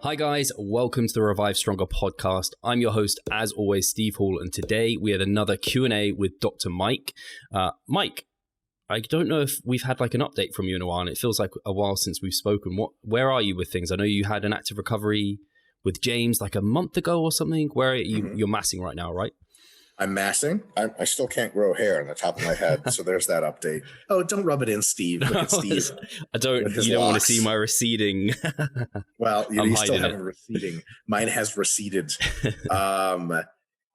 Hi guys, welcome to the Revive Stronger podcast. I'm your host, as always, Steve Hall, and today we had another Q&A with Dr. Mike. Mike, I don't know if we've had like an update from you in a while, and it feels like a while since we've spoken. Where are you with things? I know you had an active recovery with James like a month ago or something. Where are you? You're massing right now, right? I'm massing. I still can't grow hair on the top of my head, so there's that update. Oh, don't rub it in, Steve. Look at Steve. I don't. You don't want to see my receding. Well, you still have a receding. Mine has receded.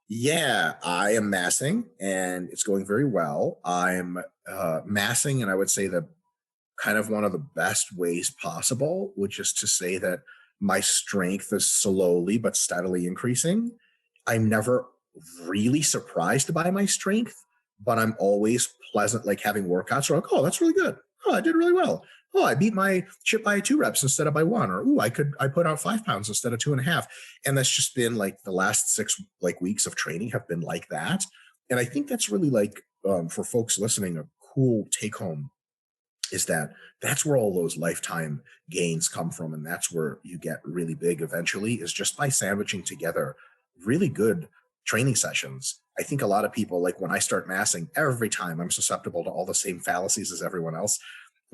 Yeah, I am massing, and it's going very well. I'm massing, and I would say that kind of one of the best ways possible, which is to say that my strength is slowly but steadily increasing. I'm never really surprised by my strength, but I'm always pleasant, like having workouts where I'm like, oh, that's really good. Oh, I did really well. Oh, I beat my chip by 2 reps instead of by 1, or I put out 5 pounds instead of 2.5. And that's just been like the last 6 weeks of training have been like that. And I think that's really like for folks listening, a cool take home is that that's where all those lifetime gains come from. And that's where you get really big eventually, is just by sandwiching together really good training sessions. I think a lot of people, like when I start massing, every time I'm susceptible to all the same fallacies as everyone else.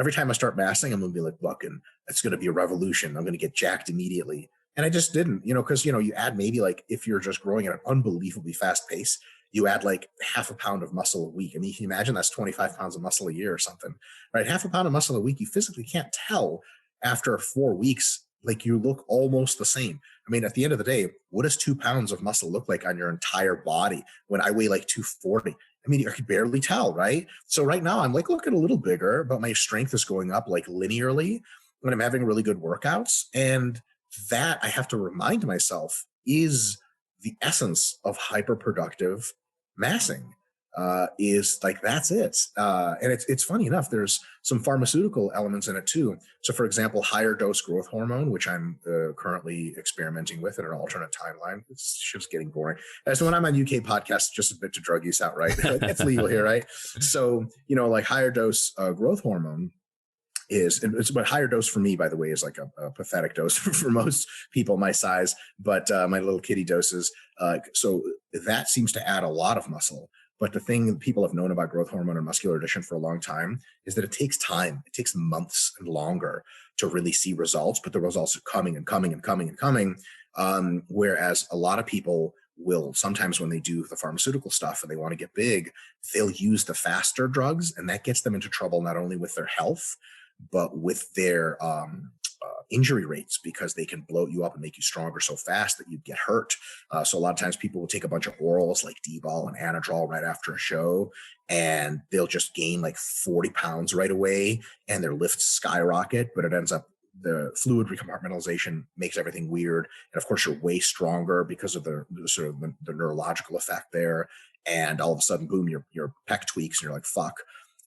Every time I start massing, I'm going to be like, fucking, it's going to be a revolution. I'm going to get jacked immediately. And I just didn't, because, you add maybe like, if you're just growing at an unbelievably fast pace, you add like half a pound of muscle a week. I mean, you can imagine that's 25 pounds of muscle a year or something, right? Half a pound of muscle a week, you physically can't tell after 4 weeks, like you look almost the same. I mean, at the end of the day, what does 2 pounds of muscle look like on your entire body when I weigh like 240? I mean, I could barely tell, right? So right now I'm like looking a little bigger, but my strength is going up like linearly when I'm having really good workouts. And that, I have to remind myself, is the essence of hyperproductive massing. Is like, that's it. And it's funny enough, there's some pharmaceutical elements in it too. So for example, higher dose growth hormone, which I'm currently experimenting with in an alternate timeline. It's just getting boring. So when I'm on UK podcasts, just a bit to drug use out, right? It's legal here, right? So, like higher dose growth hormone it's about higher dose for me, by the way, is like a pathetic dose for most people my size, but my little kitty doses. So that seems to add a lot of muscle. But the thing that people have known about growth hormone and muscular addition for a long time is that it takes time. It takes months and longer to really see results, but the results are coming and coming and coming and coming. Whereas a lot of people will sometimes, when they do the pharmaceutical stuff and they want to get big, they'll use the faster drugs, and that gets them into trouble not only with their health, but with their injury rates, because they can bloat you up and make you stronger so fast that you get hurt. So a lot of times people will take a bunch of orals like D-bol and Anadrol right after a show, and they'll just gain like 40 pounds right away, and their lifts skyrocket, but it ends up the fluid recompartmentalization makes everything weird. And of course you're way stronger because of the sort of the neurological effect there. And all of a sudden, boom, your pec tweaks and you're like, fuck.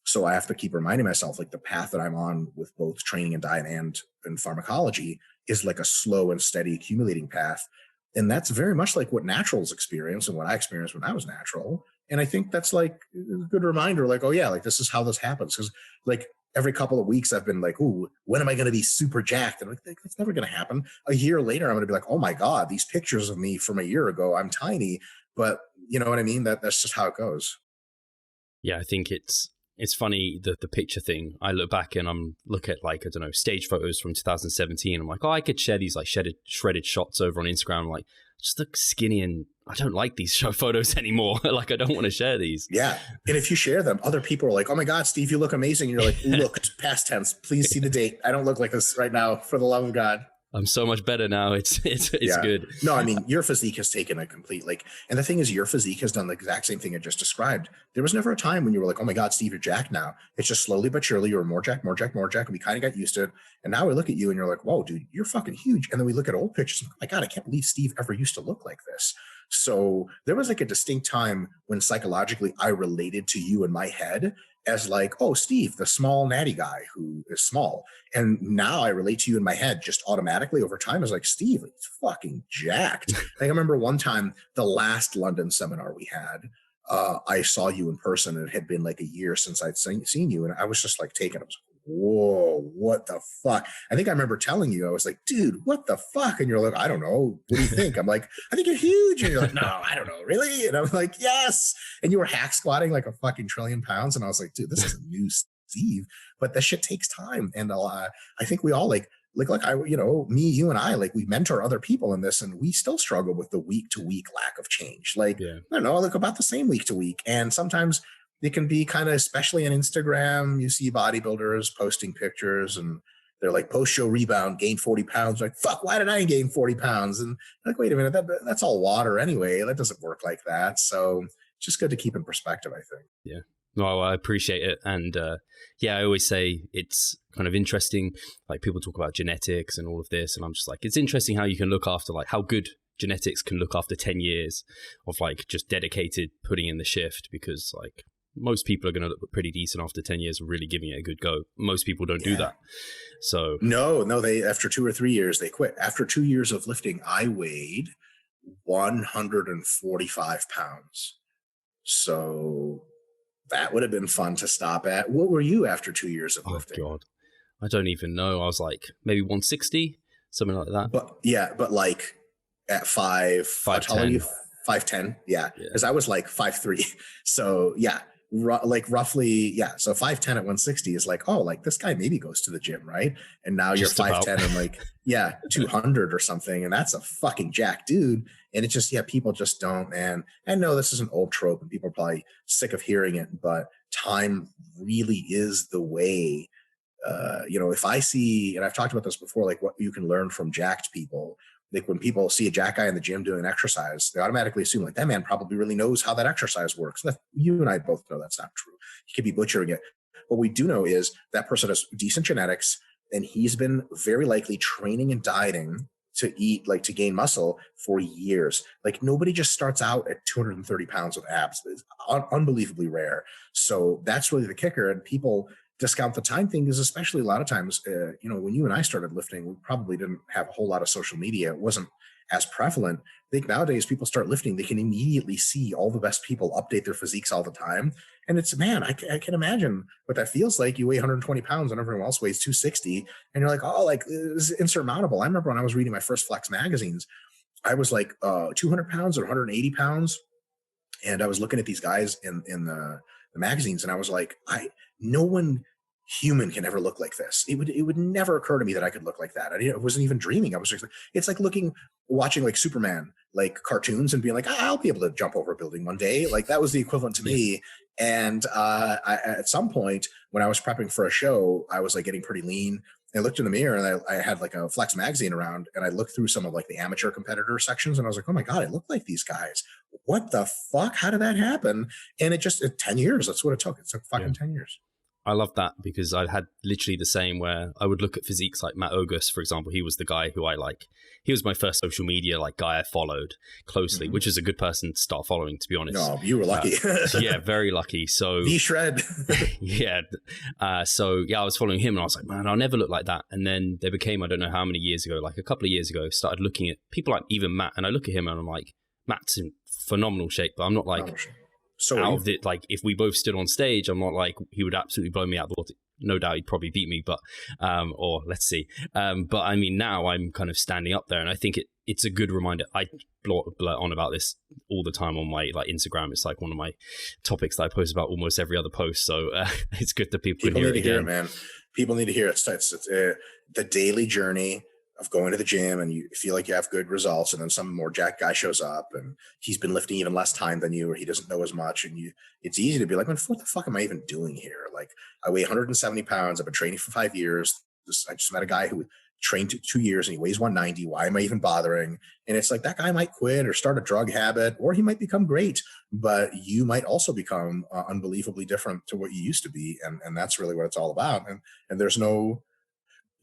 So I have to keep reminding myself, like the path that I'm on with both training and diet and pharmacology is like a slow and steady accumulating path. And that's very much like what naturals experience and what I experienced when I was natural. And I think that's like a good reminder, like, oh yeah, like this is how this happens. Because like every couple of weeks I've been like, ooh, when am I going to be super jacked? And I'm like, that's never going to happen. A year later, I'm going to be like, oh my God, these pictures of me from a year ago, I'm tiny. But you know what I mean? That's just how it goes. Yeah, I think it's funny, the picture thing. I look back and I'm look at like, I don't know, stage photos from 2017. I'm like, oh, I could share these like shredded shots over on Instagram. I'm like, just look skinny, and I don't like these show photos anymore. Like, I don't want to share these. Yeah. And if you share them, other people are like, oh my God, Steve, you look amazing. And you're like, look, past tense, please see the date. I don't look like this right now, for the love of God. I'm so much better now. It's good. No, I mean, your physique has taken a complete, like, and the thing is, your physique has done the exact same thing I just described. There was never a time when you were like, oh my God, Steve, you're jacked now. It's just slowly but surely, you were more jacked. And we kind of got used to it. And now we look at you and you're like, whoa, dude, you're fucking huge. And then we look at old pictures. And, oh my God, I can't believe Steve ever used to look like this. So there was like a distinct time when psychologically I related to you in my head as like, oh, Steve, the small natty guy who is small. And now I relate to you in my head just automatically over time as like, Steve, he's fucking jacked. I remember one time, the last London seminar we had, I saw you in person, and it had been like a year since I'd seen you. And I was just like taken, I was like, whoa, what the fuck? I think I remember telling you, I was like, dude, what the fuck? And you're like, I don't know. What do you think? I'm like, I think you're huge. And you're like, no, I don't know, really? And I was like, yes. And you were hack squatting like a fucking trillion pounds. And I was like, dude, this is a new Steve. But that shit takes time. And I think we all like I, me, you and I, like we mentor other people in this, and we still struggle with the week to week lack of change. Like, I don't know, like about the same week to week. And sometimes it can be kind of, especially on Instagram, you see bodybuilders posting pictures and they're like, post show rebound, gained 40 pounds. Like, fuck, why did I gain 40 pounds? And like, wait a minute, that's all water anyway. That doesn't work like that. So it's just good to keep in perspective, I think. Yeah. Well, I appreciate it. And I always say it's kind of interesting. Like people talk about genetics and all of this. And I'm just like, it's interesting how you can look after, like how good genetics can look after 10 years of like just dedicated putting in the shift, because like most people are going to look pretty decent after 10 years of really giving it a good go. Most people don't do that. So no, they, after 2 or 3 years, they quit. After 2 years of lifting, I weighed 145 pounds. So that would have been fun to stop at. What were you after 2 years of lifting? God, I don't even know. I was like maybe 160, something like that. But like at 5'10", 5'10", yeah. Because I was like 5'3". So yeah, like roughly, yeah. So 5'10" at 160 is like, oh, like this guy maybe goes to the gym, right? And now you're 5'10" and like, 200 or something. And that's a fucking jack dude. And it's just, people just don't, man. I know this is an old trope and people are probably sick of hearing it, but time really is the way. If I see, and I've talked about this before, like what you can learn from jacked people, like when people see a jack guy in the gym doing an exercise, they automatically assume like that man probably really knows how that exercise works. You and I both know that's not true. He could be butchering it. What we do know is that person has decent genetics, and he's been very likely training and dieting to eat, like to gain muscle for years. Like nobody just starts out at 230 pounds of abs. It's unbelievably rare. So that's really the kicker. And people discount the time thing, because especially a lot of times, when you and I started lifting, we probably didn't have a whole lot of social media. It wasn't as prevalent. I think nowadays people start lifting, they can immediately see all the best people update their physiques all the time. And it's, man, I can imagine what that feels like. You weigh 120 pounds and everyone else weighs 260. And you're like, oh, like this is insurmountable. I remember when I was reading my first Flex magazines, I was like 200 pounds or 180 pounds. And I was looking at these guys in the magazines, and I was like, no one human can ever look like this. It would never occur to me that I could look like that. I wasn't even dreaming. I was just like, it's like watching like Superman, like cartoons, and being like, I'll be able to jump over a building one day. Like that was the equivalent to me. And at some point when I was prepping for a show, I was like getting pretty lean. I looked in the mirror, and I had like a Flex magazine around, and I looked through some of like the amateur competitor sections, and I was like, oh my God, I look like these guys. What the fuck? How did that happen? And it 10 years. That's what it took. It took fucking 10 years. I love that, because I had literally the same, where I would look at physiques like Matt Ogus, for example. He was the guy who he was my first social media guy I followed closely, which is a good person to start following, to be honest. No, you were lucky. Very lucky. So the shred. I was following him, and I was like, man, I'll never look like that. And then they became, I don't know how many years ago, like a couple of years ago, started looking at people like even Matt, and I look at him and I'm like, Matt's in phenomenal shape, but I'm not like out of it. Like if we both stood on stage, I'm not like he would absolutely blow me out the water. No doubt he'd probably beat me, but or let's see. But I mean, now I'm kind of standing up there, and I think it's a good reminder. I blurt on about this all the time on my Instagram. It's like one of my topics that I post about almost every other post. So it's good that people need to hear it, man. People need to hear it. It's the daily journey of going to the gym, and you feel like you have good results, and then some more jack guy shows up and he's been lifting even less time than you, or he doesn't know as much, and it's easy to be like, man, what the fuck am I even doing here? Like I weigh 170 pounds. I've been training for 5 years. I just met a guy who trained 2 years and he weighs 190. Why am I even bothering? And it's like, that guy might quit or start a drug habit, or he might become great, but you might also become unbelievably different to what you used to be. And that's really what it's all about. And there's no,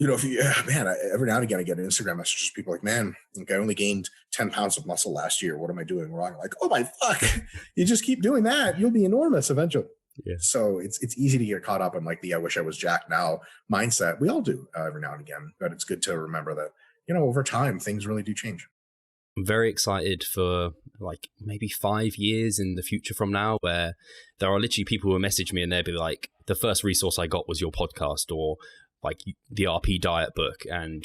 if you, every now and again I get Instagram messages, people like, man, I only gained 10 pounds of muscle last year. What am I doing wrong? I'm like, oh my fuck, you just keep doing that, you'll be enormous eventually. Yeah. So it's easy to get caught up in like the I wish I was jacked now mindset. We all do every now and again, but it's good to remember that, over time, things really do change. I'm very excited for like maybe 5 years in the future from now, where there are literally people who message me and they'll be like, the first resource I got was your podcast, or like the RP diet book and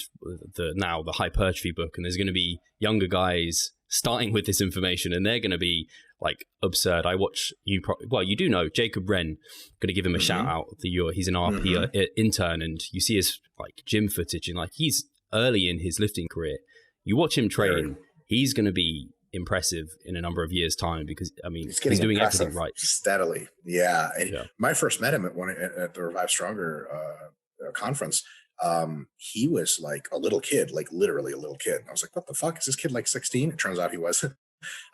the hypertrophy book. And there's going to be younger guys starting with this information and they're going to be like absurd. I watch you do know Jacob Wren, going to give him a shout out. He's an RP intern, and you see his like gym footage and like he's early in his lifting career. You watch him train, he's going to be impressive in a number of years' time, because I mean he's doing everything right steadily. Yeah. And when I first met him at the Revive Stronger conference, he was like a little kid, like literally a little kid. I was like, what the fuck, is this kid like 16? It turns out he was.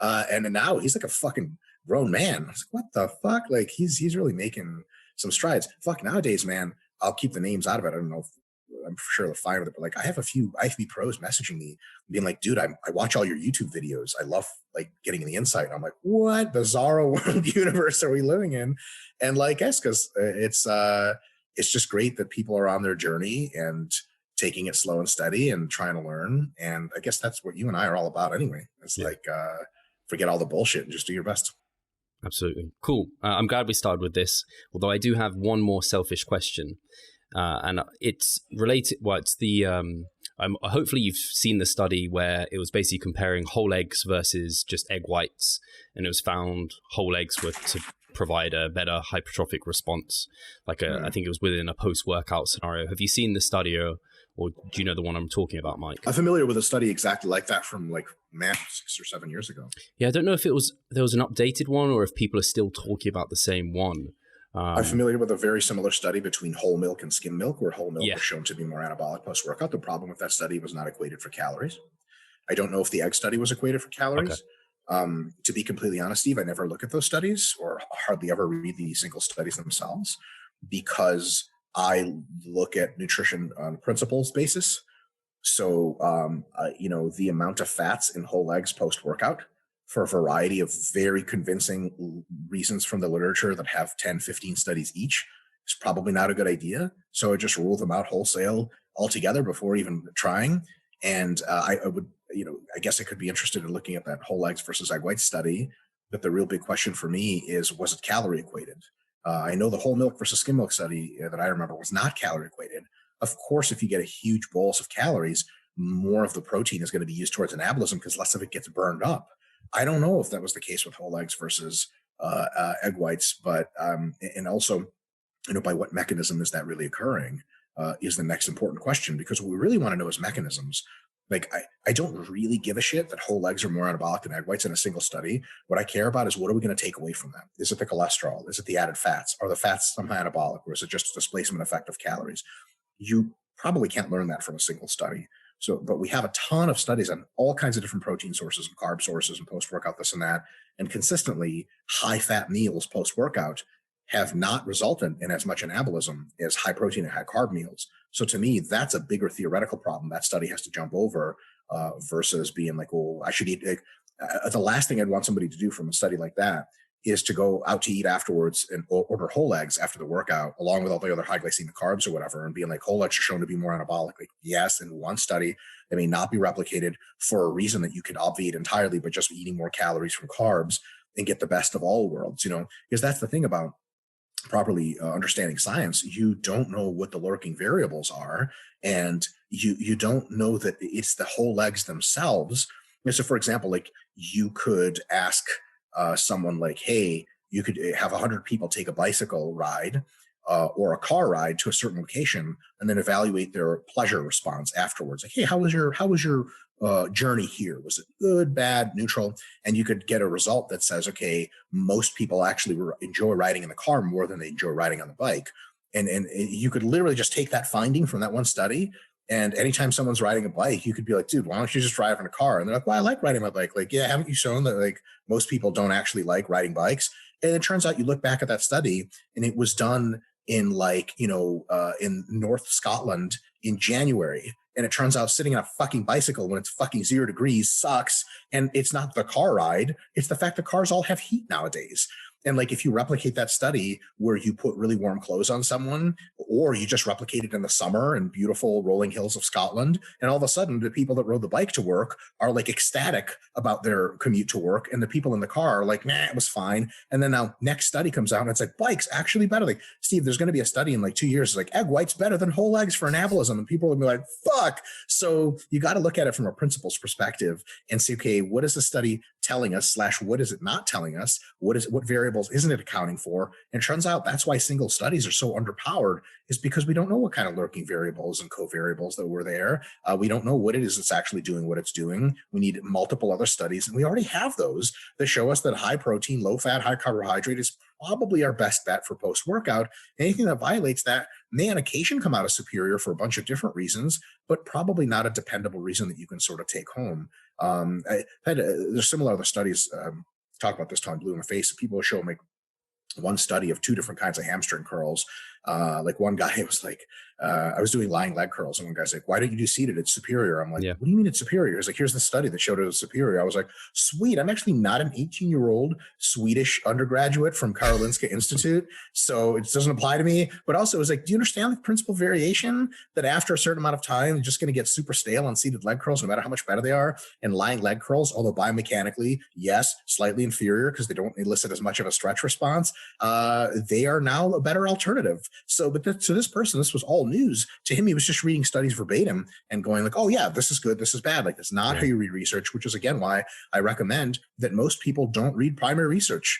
And now he's like a fucking grown man. I was like, what the fuck? Like he's really making some strides. Fuck, nowadays, man, I'll keep the names out of it. I don't know if, I'm sure they're fine with it, but like I have a few IFB pros messaging me being like, dude, I watch all your YouTube videos. I love like getting the insight. I'm like, what bizarro world universe are we living in? And like, yes, because it's just great that people are on their journey and taking it slow and steady and trying to learn. And I guess that's what you and I are all about anyway. It's like, forget all the bullshit and just do your best. Absolutely. Cool. I'm glad we started with this, although I do have one more selfish question. And it's related. Well, it's the hopefully you've seen the study where it was basically comparing whole eggs versus just egg whites, and it was found whole eggs were to provide a better hypertrophic response. Like I think it was within a post-workout scenario. Have you seen the study, or do you know the one I'm talking about, Mike? I'm familiar with a study exactly like that from like 6 or 7 years ago. Yeah, I don't know if there was an updated one or if people are still talking about the same one. I'm familiar with a very similar study between whole milk and skim milk, where whole milk was shown to be more anabolic post-workout. The problem with that study was not equated for calories. I don't know if the egg study was equated for calories. Okay. To be completely honest, Steve, I never look at those studies or hardly ever read the single studies themselves, because I look at nutrition on principles basis. So, the amount of fats in whole eggs post-workout, for a variety of very convincing reasons from the literature that have 10, 15 studies each, is probably not a good idea. So I just rule them out wholesale altogether before even trying. And I would, I guess I could be interested in looking at that whole eggs versus egg white study. But the real big question for me is, was it calorie equated? I know the whole milk versus skim milk study that I remember was not calorie equated. Of course, if you get a huge bolus of calories, more of the protein is going to be used towards anabolism because less of it gets burned up. I don't know if that was the case with whole eggs versus egg whites, but and also, by what mechanism is that really occurring is the next important question, because what we really want to know is mechanisms. Like, I don't really give a shit that whole eggs are more anabolic than egg whites in a single study. What I care about is, what are we going to take away from them? Is it the cholesterol? Is it the added fats? Are the fats somehow anabolic, or is it just a displacement effect of calories? You probably can't learn that from a single study. So, but we have a ton of studies on all kinds of different protein sources and carb sources and post-workout this and that. And consistently, high-fat meals post-workout have not resulted in as much anabolism as high protein and high carb meals. So to me, that's a bigger theoretical problem that study has to jump over versus being like, well, I should eat. The last thing I'd want somebody to do from a study like that is to go out to eat afterwards and order whole eggs after the workout, along with all the other high glycemic carbs or whatever, and being like, whole eggs are shown to be more anabolic. Like, yes, in one study, they may not be replicated for a reason that you can obviate entirely, but just eating more calories from carbs and get the best of all worlds, because that's the thing about properly understanding science. You don't know what the lurking variables are, and you don't know that it's the whole eggs themselves. So for example, like, you could ask someone like, hey, you could have 100 people take a bicycle ride or a car ride to a certain location, and then evaluate their pleasure response afterwards. Like, hey, how was your journey here? Was it good, bad, neutral? And you could get a result that says, okay, most people actually enjoy riding in the car more than they enjoy riding on the bike. And you could literally just take that finding from that one study, and anytime someone's riding a bike, you could be like, dude, why don't you just drive in a car? And they're like, well, I like riding my bike. Like, yeah, haven't you shown that like most people don't actually like riding bikes? And it turns out, you look back at that study, and it was done in like, in North Scotland in January. And it turns out sitting on a fucking bicycle when it's fucking 0 degrees sucks. And it's not the car ride. It's the fact that cars all have heat nowadays. And like, if you replicate that study where you put really warm clothes on someone, or you just replicate it in the summer in beautiful rolling hills of Scotland, and all of a sudden the people that rode the bike to work are like ecstatic about their commute to work, and the people in the car are like, nah, it was fine. And then now next study comes out and it's like, bike's actually better. Like, Steve, there's going to be a study in like 2 years. It's like, egg white's better than whole eggs for anabolism. And people will be like, fuck. So you got to look at it from a principles perspective and say, okay, what is the study telling us / what is it not telling us? What variables isn't it accounting for? And it turns out that's why single studies are so underpowered, is because we don't know what kind of lurking variables and covariables that were there. We don't know what it is that's actually doing what it's doing. We need multiple other studies, and we already have those that show us that high protein, low fat, high carbohydrate is probably our best bet for post-workout. Anything that violates that may on occasion come out as superior for a bunch of different reasons, but probably not a dependable reason that you can sort of take home. There's similar other studies talk about this till I'm blue in the face. People show me one study of 2 different kinds of hamstring curls. Like one guy was like, I was doing lying leg curls, and one guy's like, why don't you do seated? It's superior. I'm like, What do you mean it's superior? He's like, here's the study that showed it was superior. I was like, sweet. I'm actually not an 18-year-old Swedish undergraduate from Karolinska Institute, so it doesn't apply to me. But also it was like, do you understand the principal variation that after a certain amount of time, you're just going to get super stale on seated leg curls, no matter how much better they are? And lying leg curls, although biomechanically, yes, slightly inferior because they don't elicit as much of a stretch response, they are now a better alternative. So, but to this person, this was all news. To him, he was just reading studies verbatim and going like, oh yeah, this is good, this is bad. Like, that's not how you read research, which is again why I recommend that most people don't read primary research.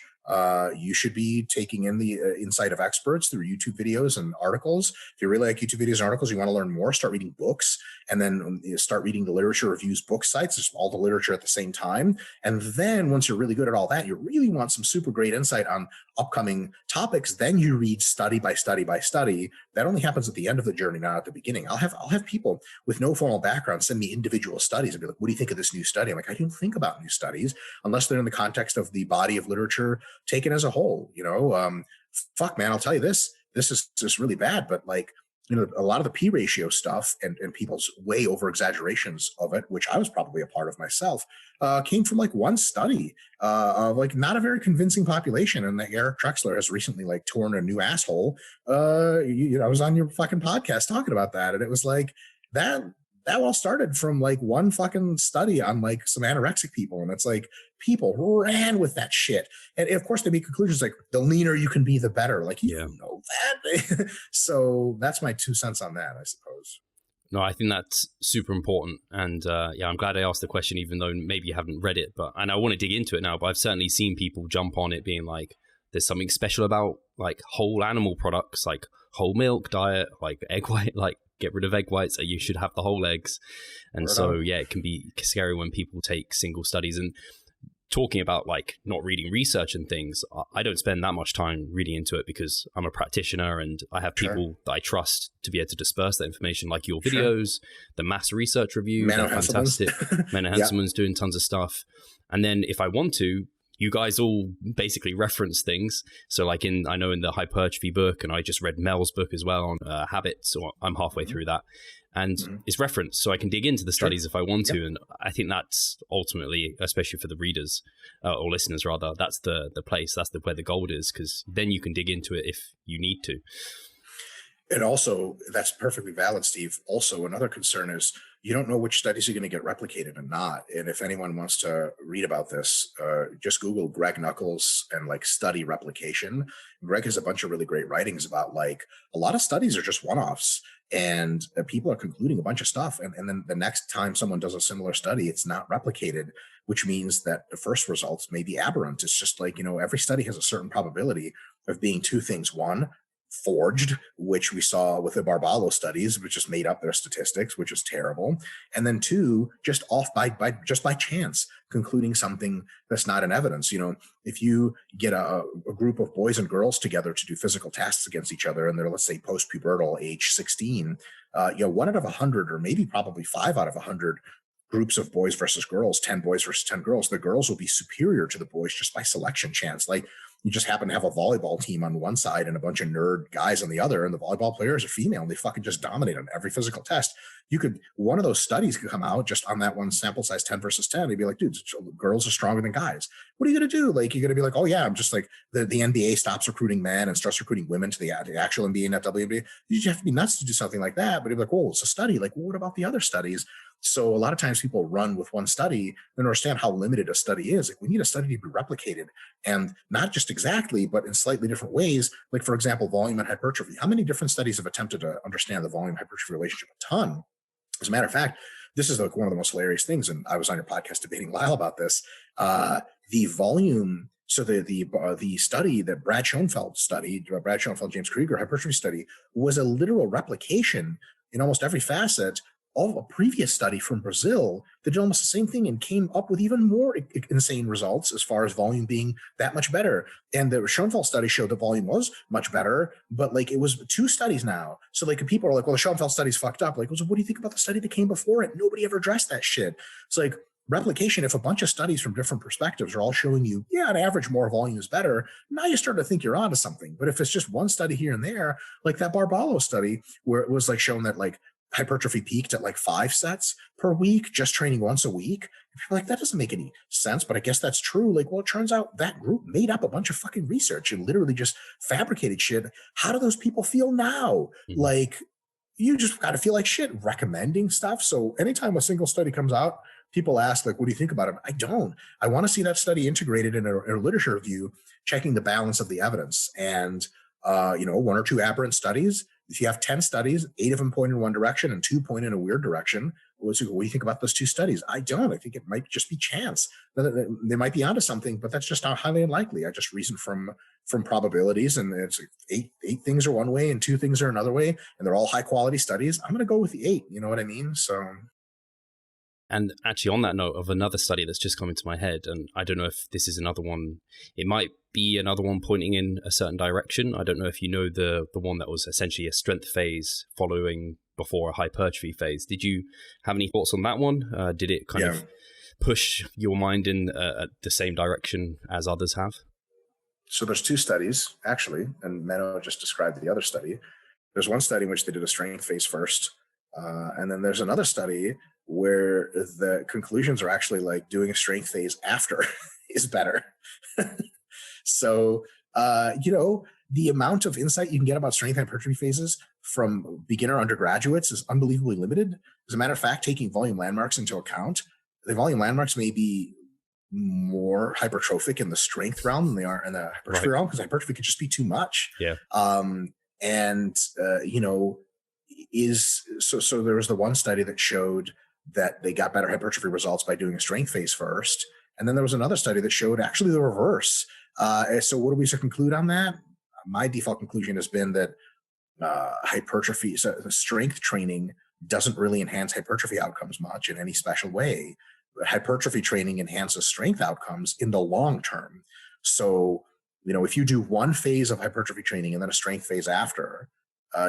You should be taking in the insight of experts through YouTube videos and articles. If you really like YouTube videos and articles, you want to learn more, start reading books, and then start reading the literature reviews book sites, just all the literature at the same time. And then once you're really good at all that, you really want some super great insight on upcoming topics, then you read study by study by study. That only happens at the end of the journey, not at the beginning. I'll have people with no formal background send me individual studies and be like, what do you think of this new study? I'm like, I don't think about new studies unless they're in the context of the body of literature taken as a whole. Fuck, man, I'll tell you this is just really bad, but like, a lot of the P ratio stuff and people's way over exaggerations of it, which I was probably a part of myself, came from like one study of like not a very convincing population. And that Eric Trexler has recently like torn a new asshole. I was on your fucking podcast talking about that. And it was like that all started from like one fucking study on like some anorexic people. And it's like, people ran with that shit. And of course they make conclusions like the leaner you can be, the better. Like, you know that. So that's my 2 cents on that, I suppose. No, I think that's super important. And I'm glad I asked the question, even though maybe you haven't read it. And I want to dig into it now, but I've certainly seen people jump on it being like, there's something special about like whole animal products, like whole milk diet, like egg white, like get rid of egg whites, you should have the whole eggs. And it can be scary when people take single studies. And talking about like not reading research and things, I don't spend that much time reading into it because I'm a practitioner and I have people that I trust to be able to disperse that information, like your videos, the mass research review, they're fantastic. Menno Hanselman's doing tons of stuff. And then if I want to, you guys all basically reference things. So like I know in the Hypertrophy book, and I just read Mel's book as well on habits, or I'm halfway through that. And it's referenced, so I can dig into the studies if I want to. And I think that's ultimately, especially for the readers or listeners rather, that's the place, that's where the gold is, because then you can dig into it if you need to. And also, that's perfectly valid, Steve. Also, another concern is you don't know which studies are going to get replicated and not. And if anyone wants to read about this, just Google Greg Nuckols and like study replication. Greg has a bunch of really great writings about like a lot of studies are just one-offs. And people are concluding a bunch of stuff. And then the next time someone does a similar study, it's not replicated, which means that the first results may be aberrant. It's just like, every study has a certain probability of being 2 things. One, forged, which we saw with the Barbalo studies, which just made up their statistics, which is terrible. And then 2, just off by chance, concluding something that's not in evidence. If you get a group of boys and girls together to do physical tasks against each other, and they're, let's say, post-pubertal, age 16, 1 out of 100, or maybe probably 5 out of 100 groups of boys versus girls, 10 boys versus 10 girls, the girls will be superior to the boys just by selection chance. Like, you just happen to have a volleyball team on one side and a bunch of nerd guys on the other, and the volleyball players are female and they fucking just dominate on every physical test. One of those studies could come out just on that one sample size, 10 versus 10. You'd be like, dude, girls are stronger than guys. What are you going to do? Like, you're going to be like, oh yeah, I'm just like the NBA stops recruiting men and starts recruiting women to the actual NBA, not WNBA. You just have to be nuts to do something like that. But you're like, oh, it's a study. Like, well, what about the other studies? So a lot of times people run with one study and understand how limited a study is. Like, we need a study to be replicated, and not just exactly, but in slightly different ways. Like, for example, volume and hypertrophy. How many different studies have attempted to understand the volume hypertrophy relationship? A ton. As a matter of fact, this is like one of the most hilarious things, and I was on your podcast debating Lyle about this. The volume, so the study that Brad Schoenfeld studied, Brad Schoenfeld, James Krieger hypertrophy study, was a literal replication in almost every facet of a previous study from Brazil that did almost the same thing and came up with even more insane results as far as volume being that much better. And the Schoenfeld study showed the volume was much better, but like, it was 2 studies now. So like, people are like, well, the Schoenfeld study's fucked up. Like, well, so what do you think about the study that came before it? Nobody ever addressed that shit. It's like replication. If a bunch of studies from different perspectives are all showing you, yeah, on average, more volume is better, now you start to think you're onto something. But if it's just one study here and there, like that Barbalo study, where it was like shown that like hypertrophy peaked at like 5 sets per week, just training once a week. People are like, that doesn't make any sense, but I guess that's true. Like, well, it turns out that group made up a bunch of fucking research and literally just fabricated shit. How do those people feel now? Mm-hmm. Like, you just got to feel like shit recommending stuff. So anytime a single study comes out, people ask, like, what do you think about it? I don't. I want to see that study integrated in a literature review, checking the balance of the evidence. And, 1 or 2 aberrant studies. If you have 10 studies, 8 of them point in one direction and 2 point in a weird direction, what do you think about those 2 studies? I don't. I think it might just be chance. They might be onto something, but that's just not highly unlikely. I just reason from probabilities, and it's 8 things are one way and 2 things are another way, and they're all high quality studies. I'm going to go with the 8. You know what I mean? So. And actually, on that note of another study that's just come into my head, and I don't know if this is another one, it might be another one pointing in a certain direction. I don't know if you know the one that was essentially a strength phase following before a hypertrophy phase. Did you have any thoughts on that one? Did it kind of push your mind in the same direction as others have? So there's 2 studies, actually, and Menno just described the other study. There's one study in which they did a strength phase first, and then there's another study where the conclusions are actually like doing a strength phase after is better. So, the amount of insight you can get about strength hypertrophy phases from beginner undergraduates is unbelievably limited. As a matter of fact, taking volume landmarks into account, the volume landmarks may be more hypertrophic in the strength realm than they are in the hypertrophy realm, because hypertrophy could just be too much. Yeah. So there was the one study that showed that they got better hypertrophy results by doing a strength phase first. And then there was another study that showed actually the reverse. So what do we conclude on that? My default conclusion has been that hypertrophy, so strength training doesn't really enhance hypertrophy outcomes much in any special way. But hypertrophy training enhances strength outcomes in the long term. So, if you do one phase of hypertrophy training and then a strength phase after,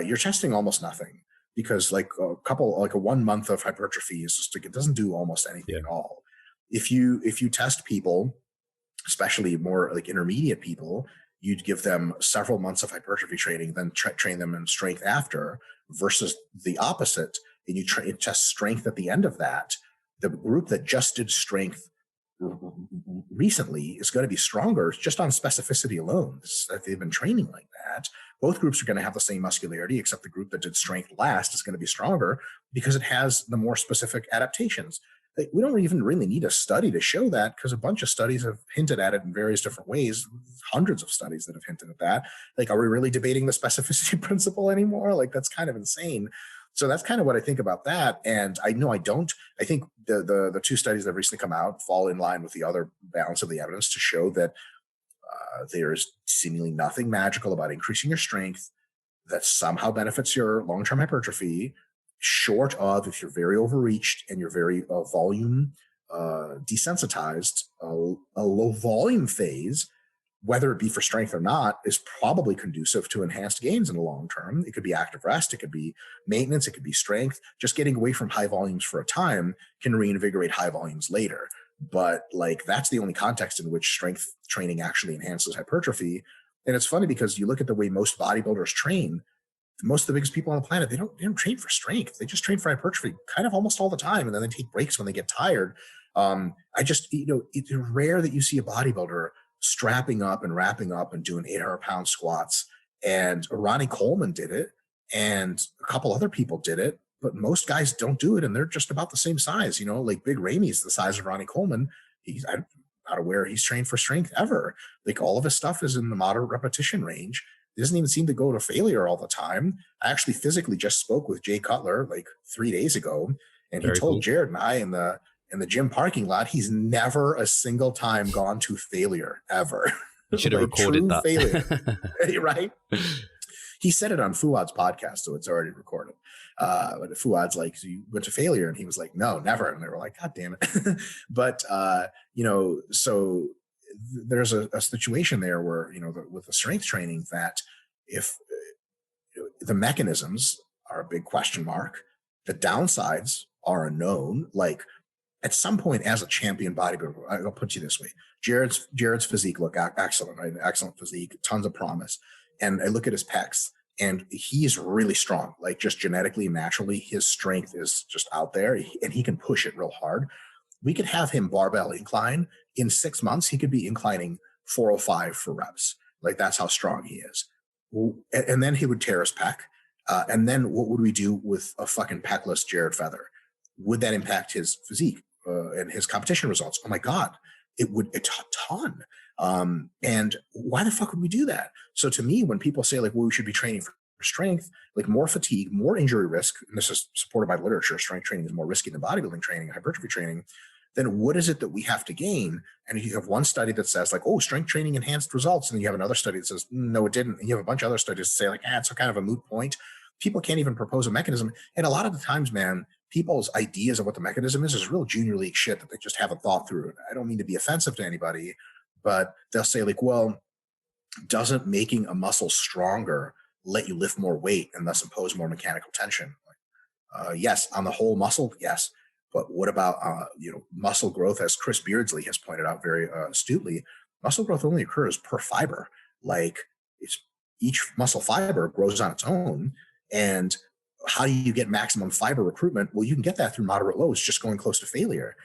you're testing almost nothing, because like a 1 month of hypertrophy is just it doesn't do almost anything at all. If you test people, especially more like intermediate people, you'd give them several months of hypertrophy training, then train them in strength after, versus the opposite. And you test strength at the end of that. The group that just did strength recently is going to be stronger just on specificity alone. They've been training like that. Both groups are going to have the same muscularity, except the group that did strength last is going to be stronger because it has the more specific adaptations. We don't even really need a study to show that, because a bunch of studies have hinted at it in various different ways. Hundreds of studies that have hinted at that. Like, are we really debating the specificity principle anymore? Like, that's kind of insane. So that's kind of what I think about that. And I think the 2 studies that have recently come out fall in line with the other balance of the evidence to show that there's seemingly nothing magical about increasing your strength that somehow benefits your long-term hypertrophy, short of if you're very overreached and you're very volume desensitized. A low volume phase, whether it be for strength or not, is probably conducive to enhanced gains in the long term. It could be active rest, it could be maintenance, it could be strength. Just getting away from high volumes for a time can reinvigorate high volumes later. but like that's the only context in which strength training actually enhances hypertrophy. And it's funny because you look at the way most bodybuilders train, most of the biggest people on the planet, they don't train for strength. They just train for hypertrophy kind of almost all the time. And then they take breaks when they get tired. It's rare that you see a bodybuilder strapping up and wrapping up and doing 800-pound squats. And Ronnie Coleman did it, and a couple other people did it, but most guys don't do it. And they're just about the same size, like Big Ramey's the size of Ronnie Coleman. I'm not aware he's trained for strength ever. Like all of his stuff is in the moderate repetition range. He doesn't even seem to go to failure all the time. I actually physically just spoke with Jay Cutler like 3 days ago, and he told Jared and I in the gym parking lot, he's never a single time gone to failure ever. You should have recorded that. Failure. Right? He said it on Fuad's podcast, so it's already recorded. But Fuad's like, so you went to failure? And he was like, no, never. And they were like, God damn it. But, so there's a situation there where, with the strength training, that if the mechanisms are a big question mark, the downsides are a known. Like at some point as a champion bodybuilder, I'll put you this way, Jared's physique look excellent, right? Excellent physique, tons of promise. And I look at his pecs, and he's really strong, like just genetically, naturally, his strength is just out there, and he can push it real hard. We could have him barbell incline. In 6 months, he could be inclining 405 for reps. Like that's how strong he is. And then he would tear his pec. And then what would we do with a fucking peckless Jared Feather? Would that impact his physique and his competition results? Oh my God, it would a ton. And why the fuck would we do that? So to me, when people say like, well, we should be training for strength, like more fatigue, more injury risk, and this is supported by literature, strength training is more risky than bodybuilding training, hypertrophy training, then what is it that we have to gain? And if you have one study that says like, oh, strength training enhanced results, and then you have another study that says, no, it didn't. And you have a bunch of other studies that say like, it's a kind of a moot point. People can't even propose a mechanism. And a lot of the times, man, people's ideas of what the mechanism is real junior league shit that they just haven't thought through. I don't mean to be offensive to anybody, but they'll say like, well, doesn't making a muscle stronger let you lift more weight and thus impose more mechanical tension? Yes, on the whole muscle, yes. But what about, muscle growth, as Chris Beardsley has pointed out very astutely, muscle growth only occurs per fiber. Like each muscle fiber grows on its own. And how do you get maximum fiber recruitment? Well, you can get that through moderate loads, just going close to failure.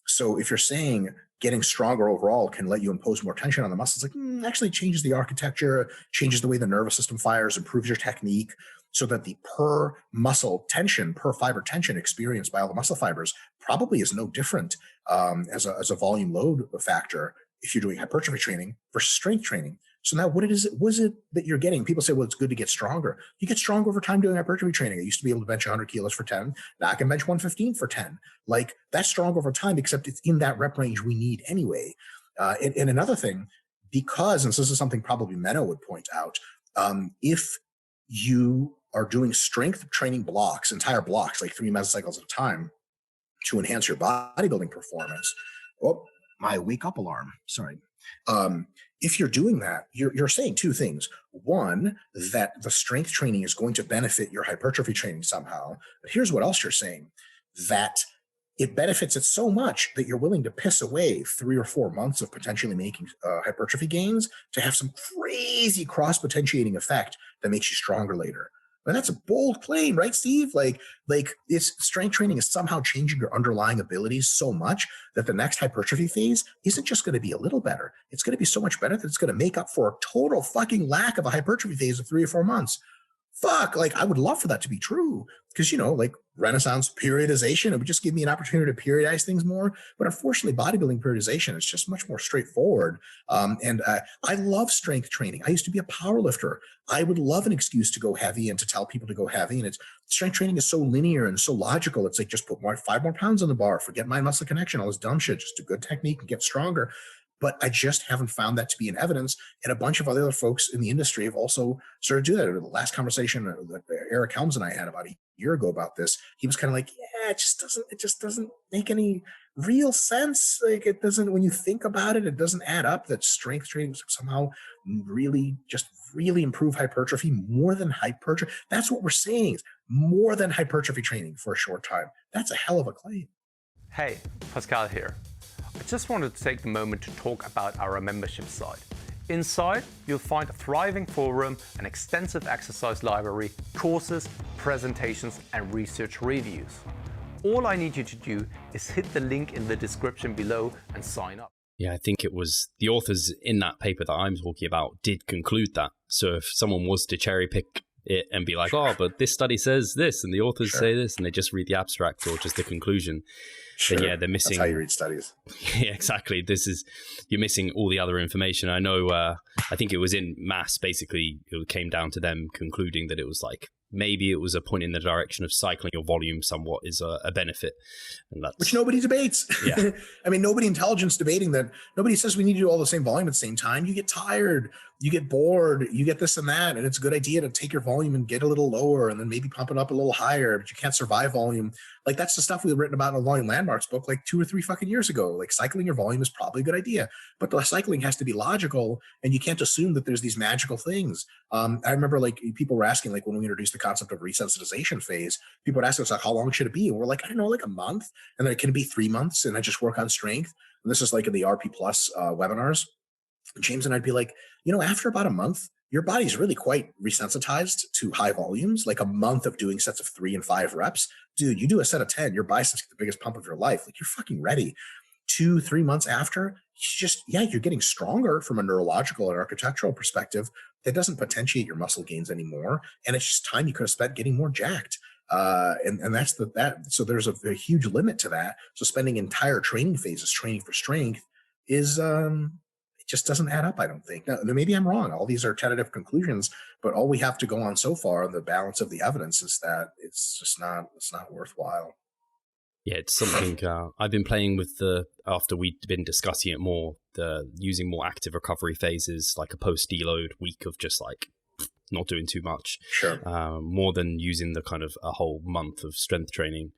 So if you're saying getting stronger overall can let you impose more tension on the muscles, like actually changes the architecture, changes the way the nervous system fires, improves your technique, so that the per muscle tension, per fiber tension experienced by all the muscle fibers probably is no different as a volume load factor if you're doing hypertrophy training versus strength training. So now what is it that you're getting? People say, well, it's good to get stronger. You get stronger over time doing hypertrophy training. I used to be able to bench 100 kilos for 10. Now I can bench 115 for 10. Like that's strong over time, except it's in that rep range we need anyway. And another thing, because, and so this is something probably Menno would point out, if you are doing strength training blocks, entire blocks, like 3 mesocycles at a time to enhance your bodybuilding performance. Oh, my wake up alarm. Sorry. If you're doing that, you're saying two things. One, that the strength training is going to benefit your hypertrophy training somehow. But here's what else you're saying, that it benefits it so much that you're willing to piss away 3 or 4 months of potentially making hypertrophy gains to have some crazy cross-potentiating effect that makes you stronger later. And that's a bold claim, right, Steve? Like it's strength training is somehow changing your underlying abilities so much that the next hypertrophy phase isn't just going to be a little better. It's going to be so much better that it's going to make up for a total fucking lack of a hypertrophy phase of 3 or 4 months. Fuck, like I would love for that to be true because, like Renaissance periodization, it would just give me an opportunity to periodize things more. But unfortunately, bodybuilding periodization is just much more straightforward. And I love strength training. I used to be a power lifter. I would love an excuse to go heavy and to tell people to go heavy. And strength training is so linear and so logical. It's like, just put 5 more pounds on the bar, forget mind muscle connection, all this dumb shit, just a good technique and get stronger. But I just haven't found that to be in evidence. And a bunch of other folks in the industry have also started to do that. The last conversation that Eric Helms and I had about a year ago about this, he was kind of like, yeah, it just doesn't make any real sense. Like it doesn't, when you think about it, it doesn't add up that strength training somehow really improve hypertrophy more than hypertrophy. That's what we're saying, is more than hypertrophy training for a short time. That's a hell of a claim. Hey, Pascal here. I just wanted to take a moment to talk about our membership site. Inside, you'll find a thriving forum, an extensive exercise library, courses, presentations, and research reviews. All I need you to do is hit the link in the description below and sign up. Yeah, I think it was the authors in that paper that I'm talking about did conclude that. So if someone was to cherry pick it and be like, oh, but this study says this and the authors say this, and they just read the abstract or just the conclusion, then yeah, they're missing. That's how you read studies. Yeah, exactly. You're missing all the other information. I know, I think it was in Mass, basically, it came down to them concluding that it was like, maybe it was a point in the direction of cycling your volume somewhat is a benefit. And that's, which nobody debates. Yeah. I mean, nobody intelligent's debating that. Nobody says we need to do all the same volume at the same time. You get tired, you get bored, you get this and that. And it's a good idea to take your volume and get a little lower and then maybe pump it up a little higher, but you can't survive volume. Like that's the stuff we've written about in a Volume Landmarks book like 2 or 3 fucking years ago. Like cycling your volume is probably a good idea, but the cycling has to be logical and you can't assume that there's these magical things. I remember like people were asking, like when we introduced the concept of resensitization phase, people would ask us like, how long should it be? And we're like, I don't know, like a month. And then it can be 3 months and I just work on strength. And this is like in the RP Plus webinars. And James and I'd be like, after about a month, your body's really quite resensitized to high volumes, like a month of doing sets of 3 and 5 reps. Dude, you do a set of 10, your biceps get the biggest pump of your life. Like you're fucking ready. 2-3 months after, you're getting stronger from a neurological and architectural perspective. That doesn't potentiate your muscle gains anymore. And it's just time you could have spent getting more jacked. And that's that. So there's a huge limit to that. So spending entire training phases training for strength is, it just doesn't add up, I don't think. Now, maybe I'm wrong. All these are tentative conclusions, but all we have to go on so far, the balance of the evidence is that it's not worthwhile. Yeah, it's something I've been playing with after we'd been discussing it more, using more active recovery phases, like a post-deload week of just like not doing too much. Sure. More than using the kind of a whole month of strength training.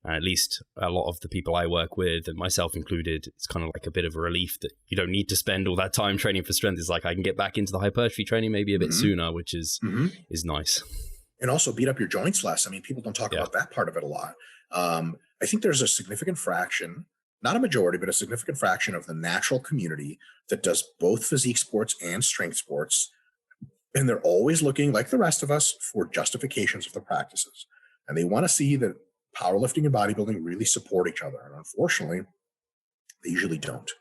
At least a lot of the people I work with, and myself included, it's kind of like a bit of a relief that you don't need to spend all that time training for strength. It's like I can get back into the hypertrophy training maybe a bit sooner, which is nice. And also beat up your joints less. I mean, people don't talk about that part of it a lot. I think there's a significant fraction, not a majority, but a significant fraction of the natural community that does both physique sports and strength sports. And they're always looking, like the rest of us, for justifications of the practices. And they want to see that powerlifting and bodybuilding really support each other. And unfortunately, they usually don't.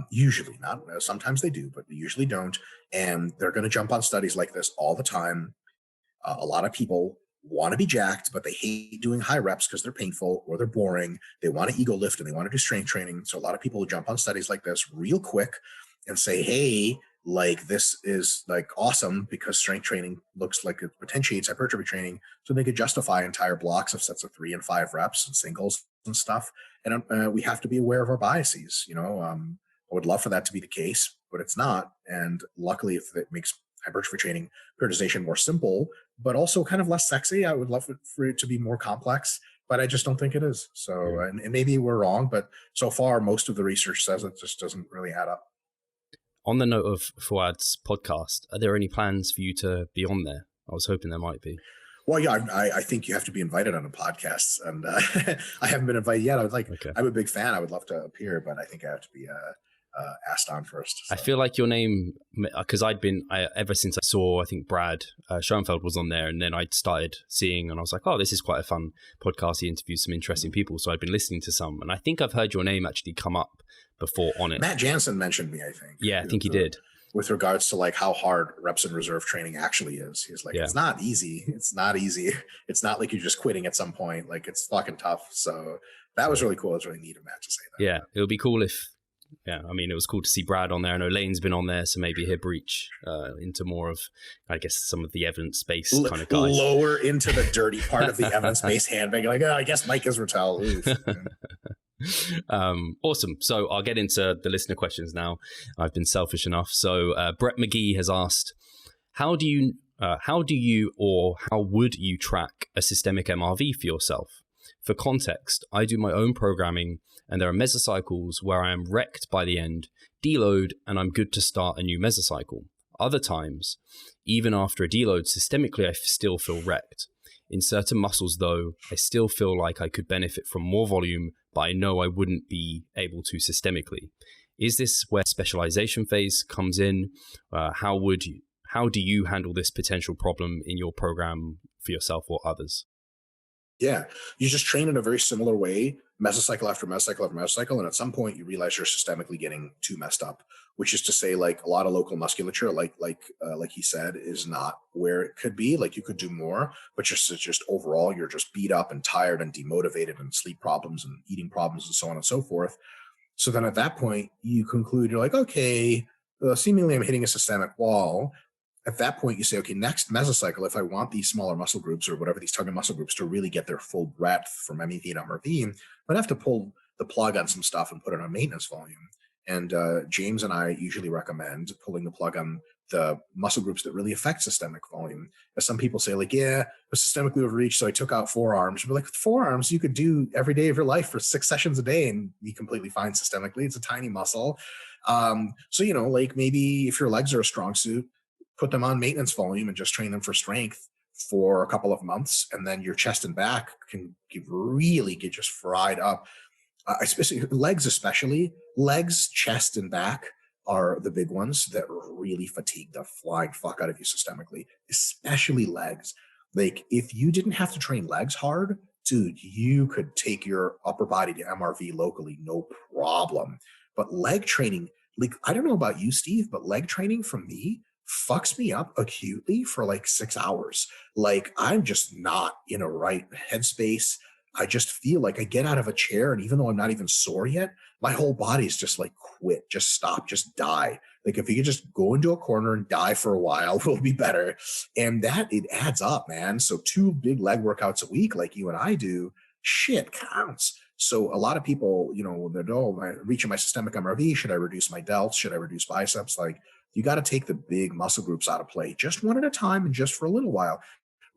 Usually not. Sometimes they do, but they usually don't. And they're going to jump on studies like this all the time. A lot of people want to be jacked, but they hate doing high reps because they're painful or they're boring. They want to ego lift and they want to do strength training. So a lot of people will jump on studies like this real quick and say, hey, like this is like awesome because strength training looks like it potentiates hypertrophy training. So they could justify entire blocks of sets of 3 and 5 reps and singles and stuff. And we have to be aware of our biases. I would love for that to be the case, but it's not. And luckily, if it makes hypertrophy training periodization more simple, but also kind of less sexy, I would love for it to be more complex, but I just don't think it is. So, and maybe we're wrong, but so far, most of the research says it just doesn't really add up. On the note of Fouad's podcast, are there any plans for you to be on there? I was hoping there might be. Well, yeah, I think you have to be invited on a podcast, and I haven't been invited yet. I was like, okay. I'm a big fan. I would love to appear, but I think I have to be asked on first. So. I feel like your name, because ever since I saw, I think Brad Schoenfeld was on there, and then I started seeing, and I was like, oh, this is quite a fun podcast. He interviews some interesting people, so I've been listening to some, and I think I've heard your name actually come up before on it. Matt Jansen mentioned me, I think. Yeah, I think he did. With regards to like how hard reps and reserve training actually is. He's like, It's not easy. It's not easy. It's not like you're just quitting at some point. Like it's fucking tough. So that was really cool. It was really neat of Matt to say that. Yeah, it would be cool if, it was cool to see Brad on there. I know Lane's been on there, so maybe he'll breach into more of, I guess, some of the evidence-based kind of guys. Lower into the dirty part of the evidence-based handbag. Like, I guess Mike Israetel. Awesome. So I'll get into the listener questions now. I've been selfish enough. So Brett McGee has asked, how do you or how would you track a systemic MRV for yourself? For context, I do my own programming and there are mesocycles where I am wrecked by the end, deload, and I'm good to start a new mesocycle. Other times, even after a deload, systemically I still feel wrecked. In certain muscles though, I still feel like I could benefit from more volume but I know I wouldn't be able to systemically. Is this where specialization phase comes in? How do you handle this potential problem in your program for yourself or others? Yeah, you just train in a very similar way, mesocycle after mesocycle after mesocycle, and at some point you realize you're systemically getting too messed up. Which is to say, like a lot of local musculature, like he said, is not where it could be. Like you could do more, but just overall, you're just beat up and tired and demotivated, and sleep problems and eating problems and so on and so forth. So then at that point, you conclude you're like, okay, seemingly I'm hitting a systemic wall. At that point, you say, okay, next mesocycle, if I want these smaller muscle groups or whatever, these target muscle groups to really get their full breadth from MEV and MRV, I'd have to pull the plug on some stuff and put it on maintenance volume. And James and I usually recommend pulling the plug on the muscle groups that really affect systemic volume. As some people say, like, yeah, I was systemically overreached, so I took out forearms. But like with forearms, you could do every day of your life for 6 sessions a day and be completely fine systemically. It's a tiny muscle. So, like maybe if your legs are a strong suit, put them on maintenance volume and just train them for strength for a couple of months. And then your chest and back can really get just fried up. Especially legs, chest, and back are the big ones that really fatigue the flying fuck out of you systemically, especially legs. Like if you didn't have to train legs hard, dude, you could take your upper body to MRV locally, no problem. But leg training, like, I don't know about you, Steve, but leg training from me fucks me up acutely for like 6 hours. Like I'm just not in a right headspace. I just feel like I get out of a chair, and even though I'm not even sore yet, my whole body's just like, quit, just stop, just die. Like if you could just go into a corner and die for a while, it'll be better. And that, it adds up, man. So 2 big leg workouts a week, like you and I do, shit counts. So a lot of people, they're, oh, I'm reaching my systemic MRV. Should I reduce my delts? Should I reduce biceps? Like you got to take the big muscle groups out of play just one at a time and just for a little while.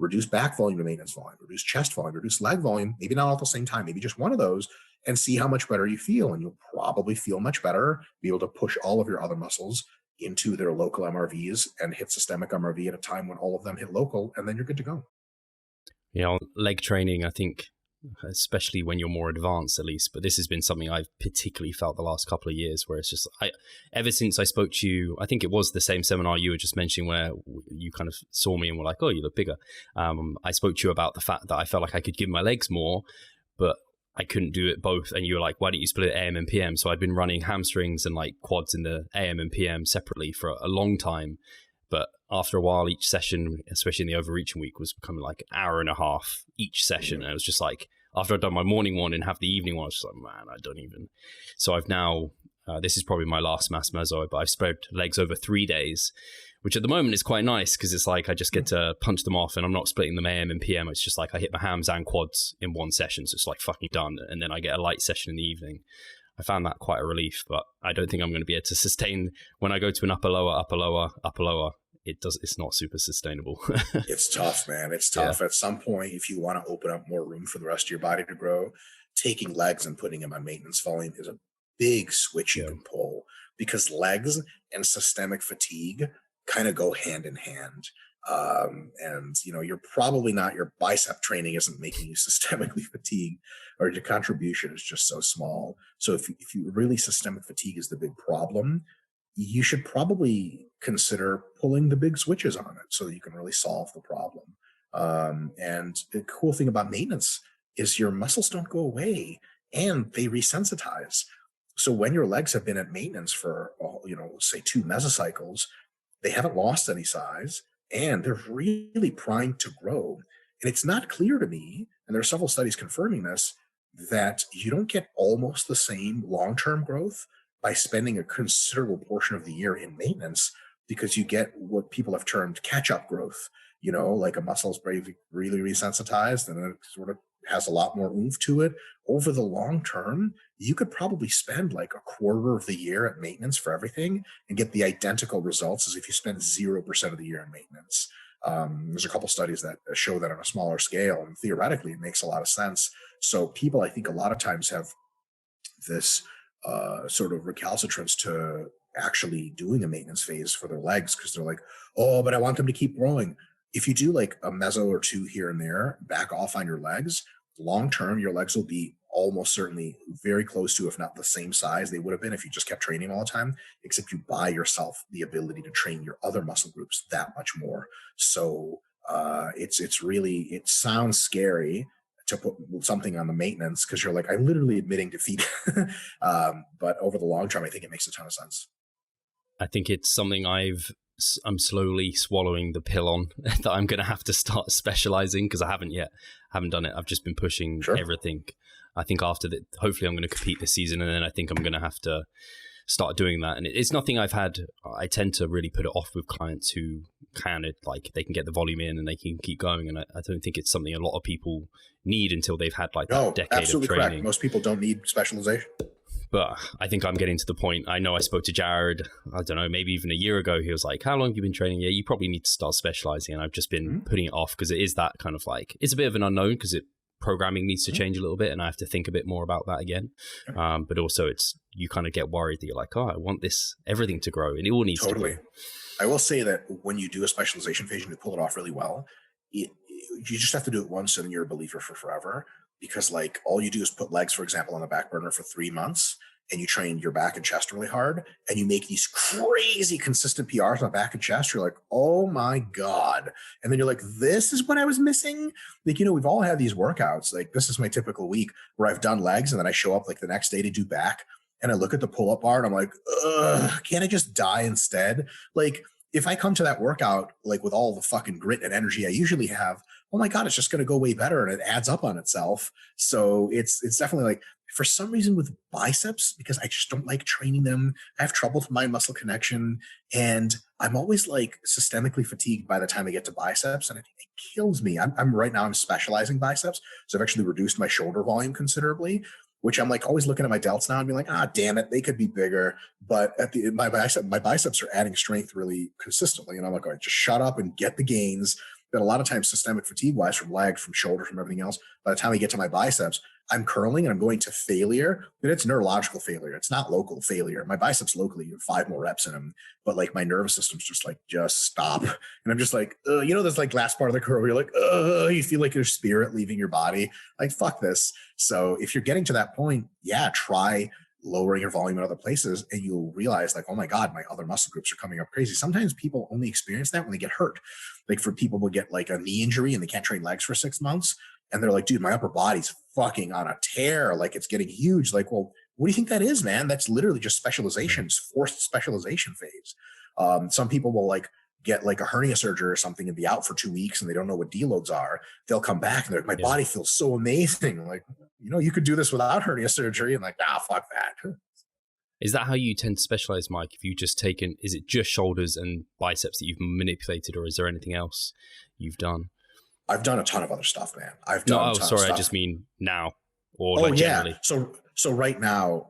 Reduce back volume to maintenance volume, reduce chest volume, reduce leg volume, maybe not all at the same time, maybe just one of those, and see how much better you feel. And you'll probably feel much better, be able to push all of your other muscles into their local MRVs and hit systemic MRV at a time when all of them hit local, and then you're good to go. Leg training, I think, especially when you're more advanced at least, but this has been something I've particularly felt the last couple of years, where it's just ever since I spoke to you, I think it was the same seminar you were just mentioning where you kind of saw me and were like, oh, you look bigger. I spoke to you about the fact that I felt like I could give my legs more, but I couldn't do it both. And you were like, why don't you split AM and PM? So I'd been running hamstrings and like quads in the AM and PM separately for a long time. But after a while, each session, especially in the overreaching week, was becoming like an hour and a half each session. And it was just like, after I'd done my morning one and have the evening one, I was just like, man, I don't even. So I've now, this is probably my last mass meso, but I've spread legs over 3 days, which at the moment is quite nice because it's like I just get to punch them off and I'm not splitting them AM and PM. It's just like I hit my hams and quads in one session. So it's like fucking done. And then I get a light session in the evening. I found that quite a relief, but I don't think I'm going to be able to sustain when I go to an upper lower. It's not super sustainable. It's tough, man. It's tough. Yeah. At some point, if you want to open up more room for the rest of your body to grow, taking legs and putting them on maintenance volume is a big switch you can pull, because legs and systemic fatigue kind of go hand in hand. And you're probably not, your bicep training isn't making you systemically fatigued, or your contribution is just so small. So if you really, systemic fatigue is the big problem, you should probably consider pulling the big switches on it so that you can really solve the problem. And the cool thing about maintenance is your muscles don't go away and they resensitize. So when your legs have been at maintenance for, say 2 mesocycles, they haven't lost any size and they're really primed to grow. And it's not clear to me, and there are several studies confirming this, that you don't get almost the same long-term growth by spending a considerable portion of the year in maintenance, because you get what people have termed catch-up growth. Like a muscle's really resensitized and it sort of has a lot more oomph to it. Over the long term, you could probably spend like a quarter of the year at maintenance for everything and get the identical results as if you spend 0% of the year in maintenance. There's a couple studies that show that on a smaller scale, and theoretically it makes a lot of sense. So people, I think, a lot of times have this sort of recalcitrance to actually doing a maintenance phase for their legs, because they're like, oh, but I want them to keep growing. If you do like a meso or 2 here and there, back off on your legs, long term, your legs will be almost certainly very close to, if not the same size they would have been if you just kept training all the time, except you buy yourself the ability to train your other muscle groups that much more. So it's really, it sounds scary to put something on the maintenance because you're like, I'm literally admitting defeat. But over the long term, I think it makes a ton of sense. I think it's something I'm slowly swallowing the pill on that I'm going to have to start specializing because I haven't done it. I've just been pushing everything. I think after that, hopefully I'm going to compete this season, and then I think I'm going to have to start doing that. And it's nothing I tend to really put it off with clients who they can get the volume in and they can keep going. And I don't think it's something a lot of people need until they've had that decade of training. Correct. Most people don't need specialization. But I think I'm getting to the point. I know I spoke to Jared, I don't know, maybe even a year ago. He was like, how long have you been training? Yeah, you probably need to start specializing. And I've just been putting it off because it is that kind of it's a bit of an unknown because programming needs to change a little bit and I have to think a bit more about that again. But also you kind of get worried that you're like, I want everything to grow, and it all needs to grow. I will say that when you do a specialization phase and you pull it off really well, you just have to do it once and you're a believer for forever. Because all you do is put legs, for example, on the back burner for 3 months, and you train your back and chest really hard, and you make these crazy consistent PRs on back and chest. You're like, oh my God. And then you're like, this is what I was missing. We've all had these workouts. This is my typical week where I've done legs and then I show up the next day to do back, and I look at the pull-up bar and I'm like, ugh, can't I just die instead? If I come to that workout, with all the fucking grit and energy I usually have, oh my God, it's just going to go way better, and it adds up on itself. So it's definitely for some reason with biceps, because I just don't like training them, I have trouble with mind muscle connection, and I'm always systemically fatigued by the time I get to biceps, and it kills me. I'm right now, I'm specializing biceps. So I've actually reduced my shoulder volume considerably, which I'm always looking at my delts now and being like, damn it, they could be bigger. But my biceps are adding strength really consistently. And I'm like, all right, just shut up and get the gains. But a lot of times systemic fatigue wise from legs, from shoulders, from everything else, by the time I get to my biceps, I'm curling and I'm going to failure, but it's neurological failure. It's not local failure. My biceps locally have 5 more reps in them, but my nervous system's just stop. And I'm just this last part of the curl where you're like, you feel like your spirit leaving your body. Fuck this. So if you're getting to that point, try lowering your volume in other places, and you'll realize oh my God, my other muscle groups are coming up crazy. Sometimes people only experience that when they get hurt. For people will get a knee injury and they can't train legs for 6 months. And they're like, dude, my upper body's fucking on a tear. It's getting huge. Well, what do you think that is, man? That's literally just specialization's forced specialization phase. Some people will get a hernia surgery or something and be out for 2 weeks and they don't know what deloads are. They'll come back and they're like, my body feels so amazing. You could do this without hernia surgery. And fuck that. Is that how you tend to specialize, Mike? If you just is it just shoulders and biceps that you've manipulated, or is there anything else you've done? I've done a ton of other stuff, man. I just mean now or generally. So right now,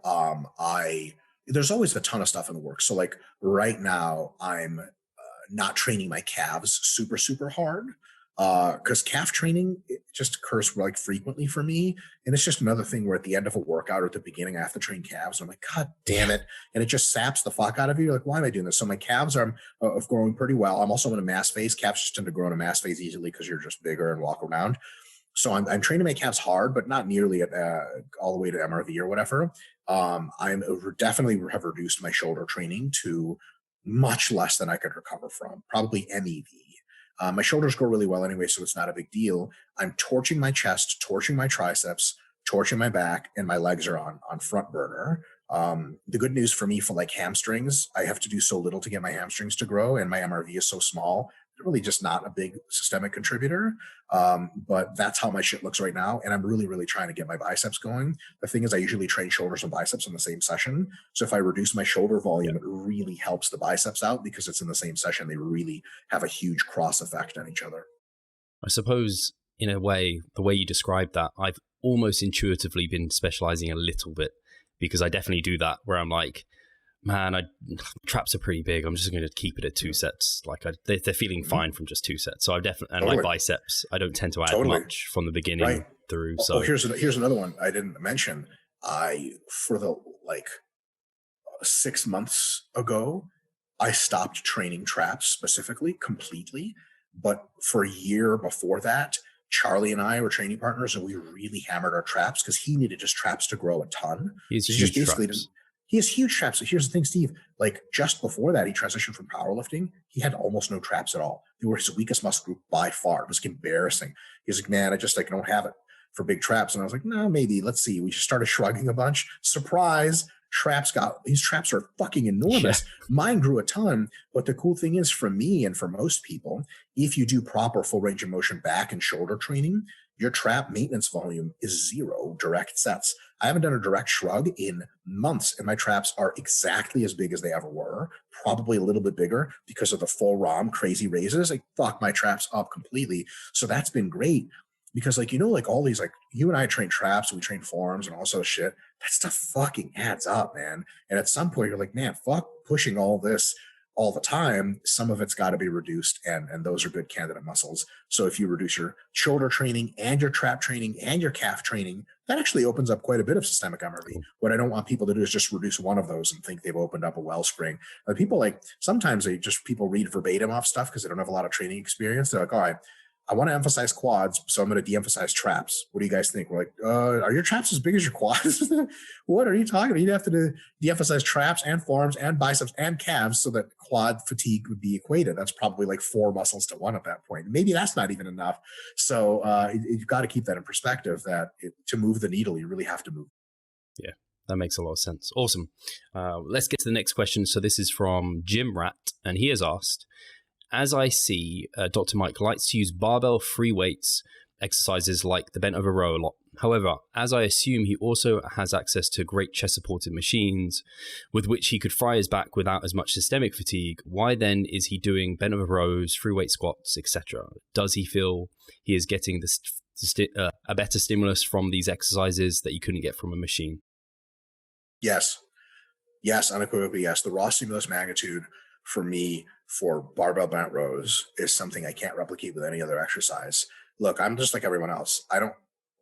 there's always a ton of stuff in the works. So right now I'm not training my calves super, super hard. Because calf training, it just occurs frequently for me. And it's just another thing where at the end of a workout or at the beginning, I have to train calves. I'm like, God damn it. And it just saps the fuck out of you. You're like, why am I doing this? So my calves are growing pretty well. I'm also in a mass phase. Calves just tend to grow in a mass phase easily because you're just bigger and walk around. So I'm training my calves hard, but not nearly at all the way to MRV or whatever. I'm definitely have reduced my shoulder training to much less than I could recover from, probably MEV. My shoulders grow really well anyway, so it's not a big deal. I'm torching my chest, torching my triceps, torching my back, and my legs are on front burner. The good news for me for hamstrings, I have to do so little to get my hamstrings to grow, and my MRV is so small. It's really just not a big systemic contributor. But that's how my shit looks right now. And I'm really, really trying to get my biceps going. The thing is, I usually train shoulders and biceps in the same session. So if I reduce my shoulder volume, it really helps the biceps out because it's in the same session. They really have a huge cross effect on each other. I suppose in a way, the way you described that, I've almost intuitively been specializing a little bit, because I definitely do that where I'm like, man, traps are pretty big. I'm just going to keep it at 2 sets. They're feeling fine from just 2 sets. So I've definitely, and biceps, I don't tend to add much from the beginning through. So here's another one I didn't mention. For the 6 months ago, I stopped training traps specifically completely. But for a year before that, Charlie and I were training partners, and we really hammered our traps because he needed his traps to grow a ton. He has He huge traps. He has huge traps. So here's the thing, Steve, like just before that, he transitioned from powerlifting. He had almost no traps at all. They were his weakest muscle group by far. It was embarrassing. He was like, man, I don't have it for big traps. And I was like, no, maybe, let's see. We just started shrugging a bunch. Surprise. These traps are fucking enormous. Yeah. Mine grew a ton. But the cool thing is, for me and for most people, if you do proper full range of motion back and shoulder training, your trap maintenance volume is 0 direct sets. I haven't done a direct shrug in months, and my traps are exactly as big as they ever were, probably a little bit bigger because of the full ROM crazy raises. Like, fuck my traps up completely. So that's been great. Because like all these, like, you and I train traps and we train forms and all sorts of shit. That stuff fucking adds up, man. And at some point you're like, man, fuck pushing all this all the time. Some of it's got to be reduced, and those are good candidate muscles. So if you reduce your shoulder training and your trap training and your calf training, that actually opens up quite a bit of systemic MRV. What I don't want people to do is just reduce one of those and think they've opened up a wellspring. People sometimes people read verbatim off stuff because they don't have a lot of training experience. They're like, all right, I want to emphasize quads, so I'm going to de-emphasize traps. What do you guys think? We're like, are your traps as big as your quads? What are you talking about? You'd have to de-emphasize traps and forearms and biceps and calves so that quad fatigue would be equated. That's probably like 4 muscles to 1 at that point. Maybe that's not even enough. So you've got to keep that in perspective, that to move the needle, you really have to move. Yeah, that makes a lot of sense. Awesome. Let's get to the next question. So this is from Jim Rat, and he has asked, as I see, Dr. Mike likes to use barbell free weights exercises like the bent over row a lot. However, as I assume he also has access to great chest supported machines with which he could fry his back without as much systemic fatigue, why then is he doing bent over rows, free weight squats, etc.? Does he feel he is getting a better stimulus from these exercises that you couldn't get from a machine? Yes, unequivocally yes. The raw stimulus magnitude for me for barbell bent rows is something I can't replicate with any other exercise. Look, I'm just like everyone else.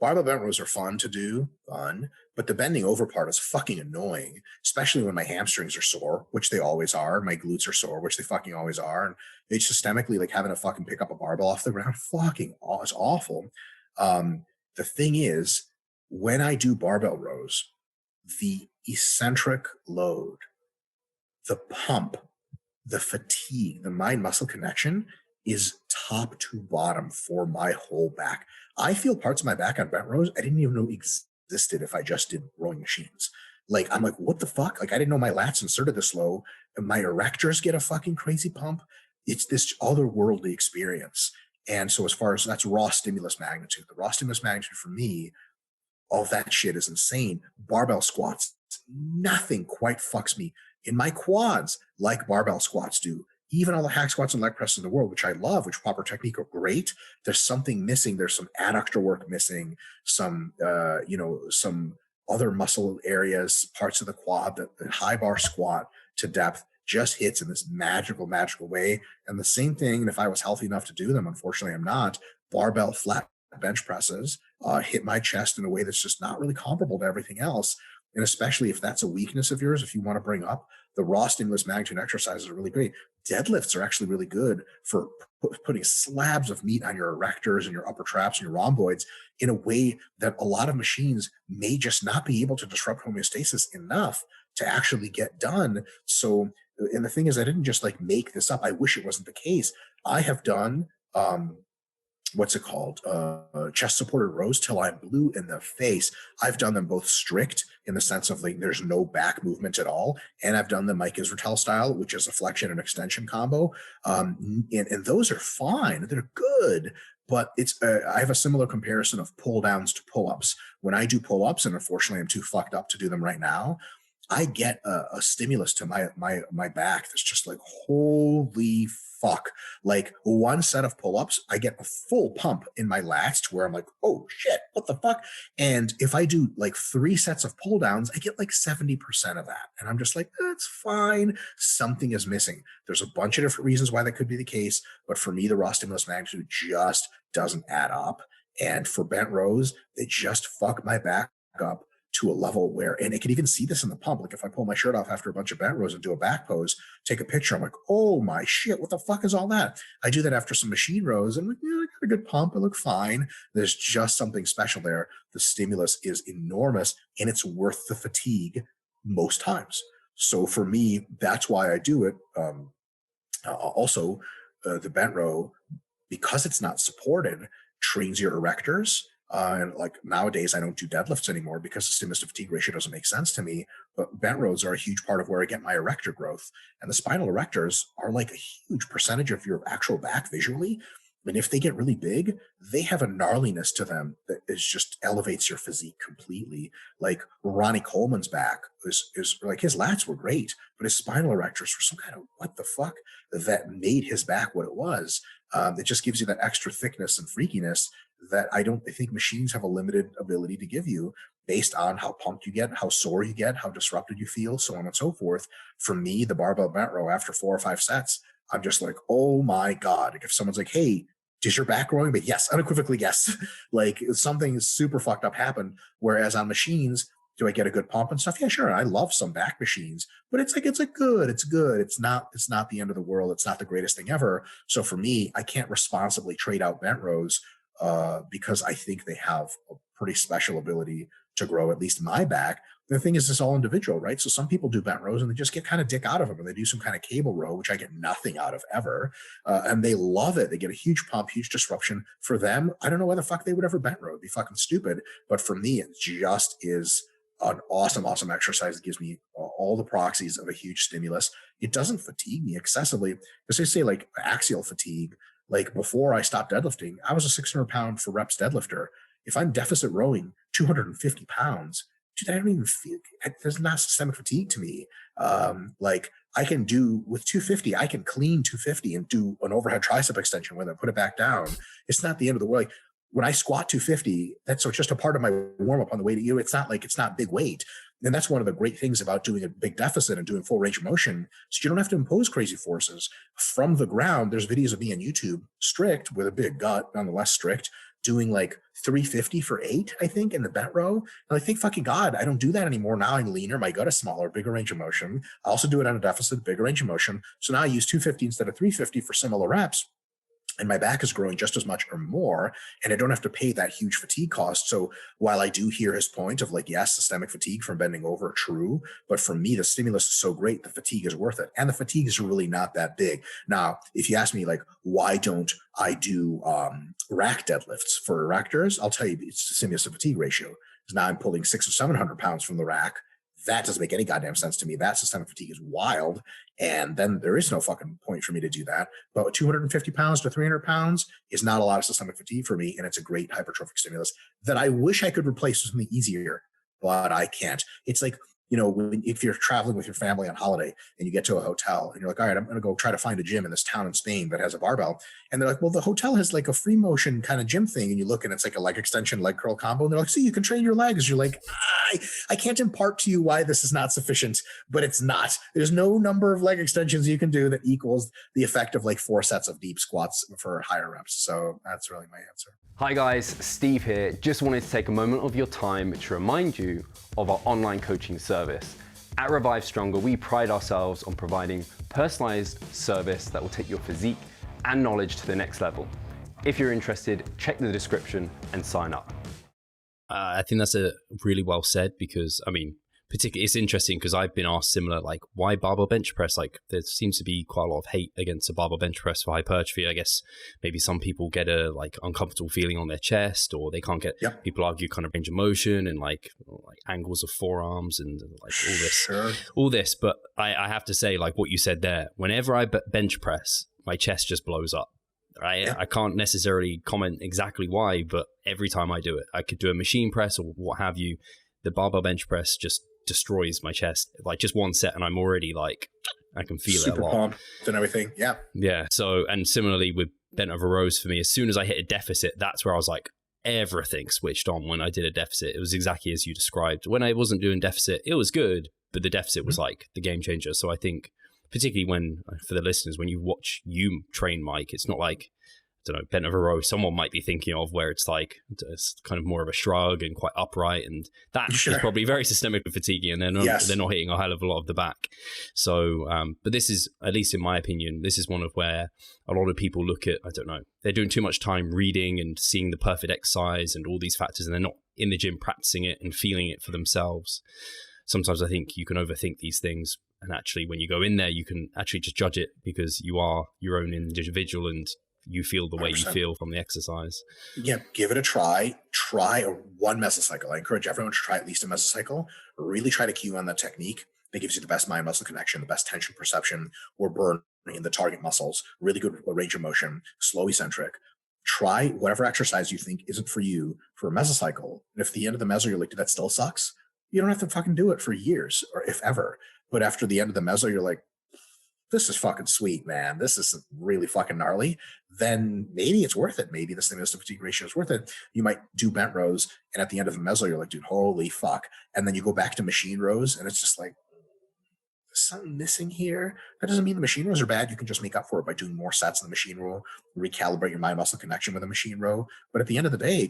Barbell bent rows are fun to do, but the bending over part is fucking annoying, especially when my hamstrings are sore, which they always are. My glutes are sore, which they fucking always are. And it's systemically like having to fucking pick up a barbell off the ground. It's awful. The thing is, when I do barbell rows, the eccentric load, the pump, the fatigue, the mind-muscle connection is top to bottom for my whole back. I feel parts of my back on bent rows I didn't even know existed if I just did rowing machines. Like, I'm like, what the fuck? Like, I didn't know my lats inserted this low, and my erectors get a fucking crazy pump. It's this otherworldly experience. And so as far as that's raw stimulus magnitude, the raw stimulus magnitude for me, all that shit is insane. Barbell squats, nothing quite fucks me in my quads like barbell squats do. Even all the hack squats and leg presses in the world, which I love, which proper technique are great, there's something missing. There's some adductor work missing, some other muscle areas, parts of the quad that the high bar squat to depth just hits in this magical way. And the same thing, and if I was healthy enough to do them, unfortunately I'm not, barbell flat bench presses hit my chest in a way that's just not really comparable to everything else. And especially if that's a weakness of yours, if you want to bring up, the raw stimulus magnitude exercises are really great. Deadlifts are actually really good for putting slabs of meat on your erectors and your upper traps and your rhomboids in a way that a lot of machines may just not be able to disrupt homeostasis enough to actually get done. So, and the thing is, I didn't just like make this up. I wish it wasn't the case. I have done, chest supported rows till I'm blue in the face. I've done them both strict in the sense of like there's no back movement at all, and I've done the Mike Israetel style, which is a flexion and extension combo, and those are fine. They're good, but it's I have a similar comparison of pull downs to pull ups. When I do pull ups, and unfortunately I'm too fucked up to do them right now, I get a stimulus to my back that's just like, holy fuck. Like one set of pull-ups, I get a full pump in my lats to where I'm like, oh shit, what the fuck? And if I do like 3 sets of pull downs, I get like 70% of that. And I'm just like, that's fine. Something is missing. There's a bunch of different reasons why that could be the case. But for me, the raw stimulus magnitude just doesn't add up. And for bent rows, they just fuck my back up to a level where, and I can even see this in the pump. Like if I pull my shirt off after a bunch of bent rows and do a back pose, take a picture, I'm like, oh my shit, what the fuck is all that? I do that after some machine rows and I'm like, yeah, I got a good pump. I look fine. There's just something special there. The stimulus is enormous and it's worth the fatigue most times. So for me, that's why I do it. Also, the bent row, because it's not supported, trains your erectors. And like nowadays, I don't do deadlifts anymore because the stimulus to fatigue ratio doesn't make sense to me. But bent rows are a huge part of where I get my erector growth. And the spinal erectors are like a huge percentage of your actual back visually. And if they get really big, they have a gnarliness to them that is just elevates your physique completely. Like Ronnie Coleman's back is like, his lats were great, but his spinal erectors were some kind of what the fuck that made his back what it was. It just gives you that extra thickness and freakiness that I think machines have a limited ability to give you based on how pumped you get, how sore you get, how disrupted you feel, so on and so forth. For me, the barbell bent row after 4 or 5 sets, I'm just like, oh my God. Like if someone's like, hey, is your back growing? But yes, unequivocally, yes. Like something super fucked up happened. Whereas on machines, do I get a good pump and stuff? Yeah, sure. I love some back machines, but it's good. It's good. It's not the end of the world. It's not the greatest thing ever. So for me, I can't responsibly trade out bent rows because I think they have a pretty special ability to grow, at least my back. The thing is, it's all individual, right? So some people do bent rows and they just get kind of dick out of them, and they do some kind of cable row, which I get nothing out of ever. And they love it. They get a huge pump, huge disruption. For them, I don't know why the fuck they would ever bent row. It'd be fucking stupid. But for me, it just is an awesome exercise. It gives me all the proxies of a huge stimulus. It doesn't fatigue me excessively. Because they say like axial fatigue, like before I stopped deadlifting, I was a 600 pound for reps deadlifter. If I'm deficit rowing 250 pounds, dude, I don't even feel, there's not systemic fatigue to me. Like I can do with 250, I can clean 250 and do an overhead tricep extension with it, put it back down. It's not the end of the world. Like when I squat 250, that's just a part of my warm up on the way to you. It's not big weight. And that's one of the great things about doing a big deficit and doing full range of motion. So you don't have to impose crazy forces from the ground. There's videos of me on YouTube, strict with a big gut, nonetheless strict, doing like 350 for 8, I think, in the bent row. And I think, fucking God, I don't do that anymore. Now I'm leaner. My gut is smaller, bigger range of motion. I also do it on a deficit, bigger range of motion. So now I use 250 instead of 350 for similar reps. And my back is growing just as much or more, and I don't have to pay that huge fatigue cost. So while I do hear his point of like, yes, systemic fatigue from bending over, true, but for me, the stimulus is so great, the fatigue is worth it. And the fatigue is really not that big. Now, if you ask me like, why don't I do rack deadlifts for erectors? I'll tell you, it's the stimulus to fatigue ratio. Because now I'm pulling 600 or 700 pounds from the rack. That doesn't make any goddamn sense to me. That systemic fatigue is wild. And then there is no fucking point for me to do that. But 250 pounds to 300 pounds is not a lot of systemic fatigue for me. And it's a great hypertrophic stimulus that I wish I could replace with something easier, but I can't. It's like, you know, if you're traveling with your family on holiday and you get to a hotel and you're like, all right, I'm going to go try to find a gym in this town in Spain that has a barbell. And they're like, well, the hotel has like a free motion kind of gym thing. And you look and it's like a leg extension, leg curl combo. And they're like, see, you can train your legs. You're like, I can't impart to you why this is not sufficient, but it's not. There's no number of leg extensions you can do that equals the effect of like 4 sets of deep squats for higher reps. So that's really my answer. Hi guys, Steve here. Just wanted to take a moment of your time to remind you of our online coaching service. At Revive Stronger, we pride ourselves on providing personalized service that will take your physique and knowledge to the next level. If you're interested, check the description and sign up. I think that's a really well said, because I mean, particularly it's interesting because I've been asked similar, like, why barbell bench press? Like there seems to be quite a lot of hate against a barbell bench press for hypertrophy. I guess maybe some people get a like uncomfortable feeling on their chest, or they can't get, people argue kind of range of motion and like angles of forearms and like all this. But I have to say, like what you said there, whenever I bench press, my chest just blows up. I can't necessarily comment exactly why, but every time I do it, I could do a machine press or what have you. The barbell bench press just destroys my chest. Like just one set and I'm already like, I can feel super it a lot. Pumped and everything. Yeah. So, and similarly with bent over rows for me, as soon as I hit a deficit, that's where I was like, everything switched on. When I did a deficit, it was exactly as you described. When I wasn't doing deficit, it was good, but the deficit was like the game changer. So I think particularly when, for the listeners, when you watch you train, Mike, it's not like don't know, bent over a row someone might be thinking of, where it's like it's kind of more of a shrug and quite upright, and that is probably very systemic with fatiguing, and they're not hitting a hell of a lot of the back. So but this is, at least in my opinion, this is one of where a lot of people look at, I don't know, they're doing too much time reading and seeing the perfect exercise and all these factors, and they're not in the gym practicing it and feeling it for themselves. Sometimes I think you can overthink these things, and actually when you go in there, you can actually just judge it because you are your own individual and you feel the way 100%. You feel from the exercise. Yeah, give it a try. Try one mesocycle. I encourage everyone to try at least a mesocycle. Really try to cue on that technique that gives you the best mind-muscle connection, the best tension perception or burn in the target muscles, really good range of motion, slow eccentric. Try whatever exercise you think isn't for you for a mesocycle. And if at the end of the meso you're like, dude, that still sucks, you don't have to fucking do it for years or if ever. But after the end of the meso, you're like, this is fucking sweet, man. This is really fucking gnarly. Then maybe it's worth it. Maybe the stimulus to fatigue ratio is worth it. You might do bent rows, and at the end of the meso, you're like, dude, holy fuck. And then you go back to machine rows, and it's just like, there's something missing here. That doesn't mean the machine rows are bad. You can just make up for it by doing more sets in the machine row, recalibrate your mind-muscle connection with a machine row. But at the end of the day, you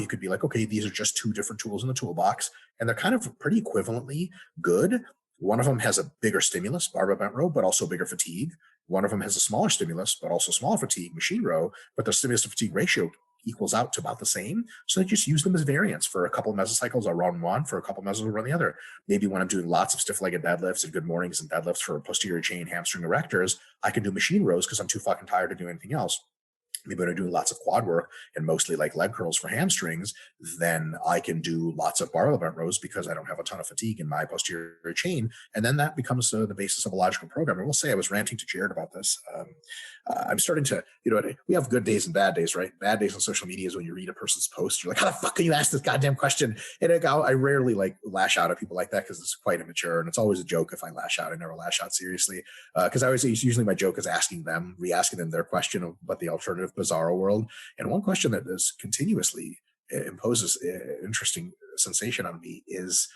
could be like, okay, these are just two different tools in the toolbox, and they're kind of pretty equivalently good. One of them has a bigger stimulus, barbell bent row, but also bigger fatigue. One of them has a smaller stimulus, but also smaller fatigue, machine row, but the stimulus to fatigue ratio equals out to about the same. So I just use them as variants. For a couple of mesocycles, I'll run one. For a couple of mesos, I'll run the other. Maybe when I'm doing lots of stiff-legged deadlifts and good mornings and deadlifts for posterior chain, hamstring erectors, I can do machine rows because I'm too fucking tired to do anything else. Maybe when I'm doing lots of quad work and mostly like leg curls for hamstrings, then I can do lots of barbell bent rows because I don't have a ton of fatigue in my posterior chain. And then that becomes the basis of a logical program. And we'll say I was ranting to Jared about this. I'm starting to, we have good days and bad days, right? Bad days on social media is when you read a person's post, you're like, how the fuck can you ask this goddamn question? And I rarely like lash out at people like that because it's quite immature. And it's always a joke if I lash out. I never lash out seriously because usually my joke is re-asking them their question of what the alternative bizarro world. And one question that is continuously imposes interesting sensation on me is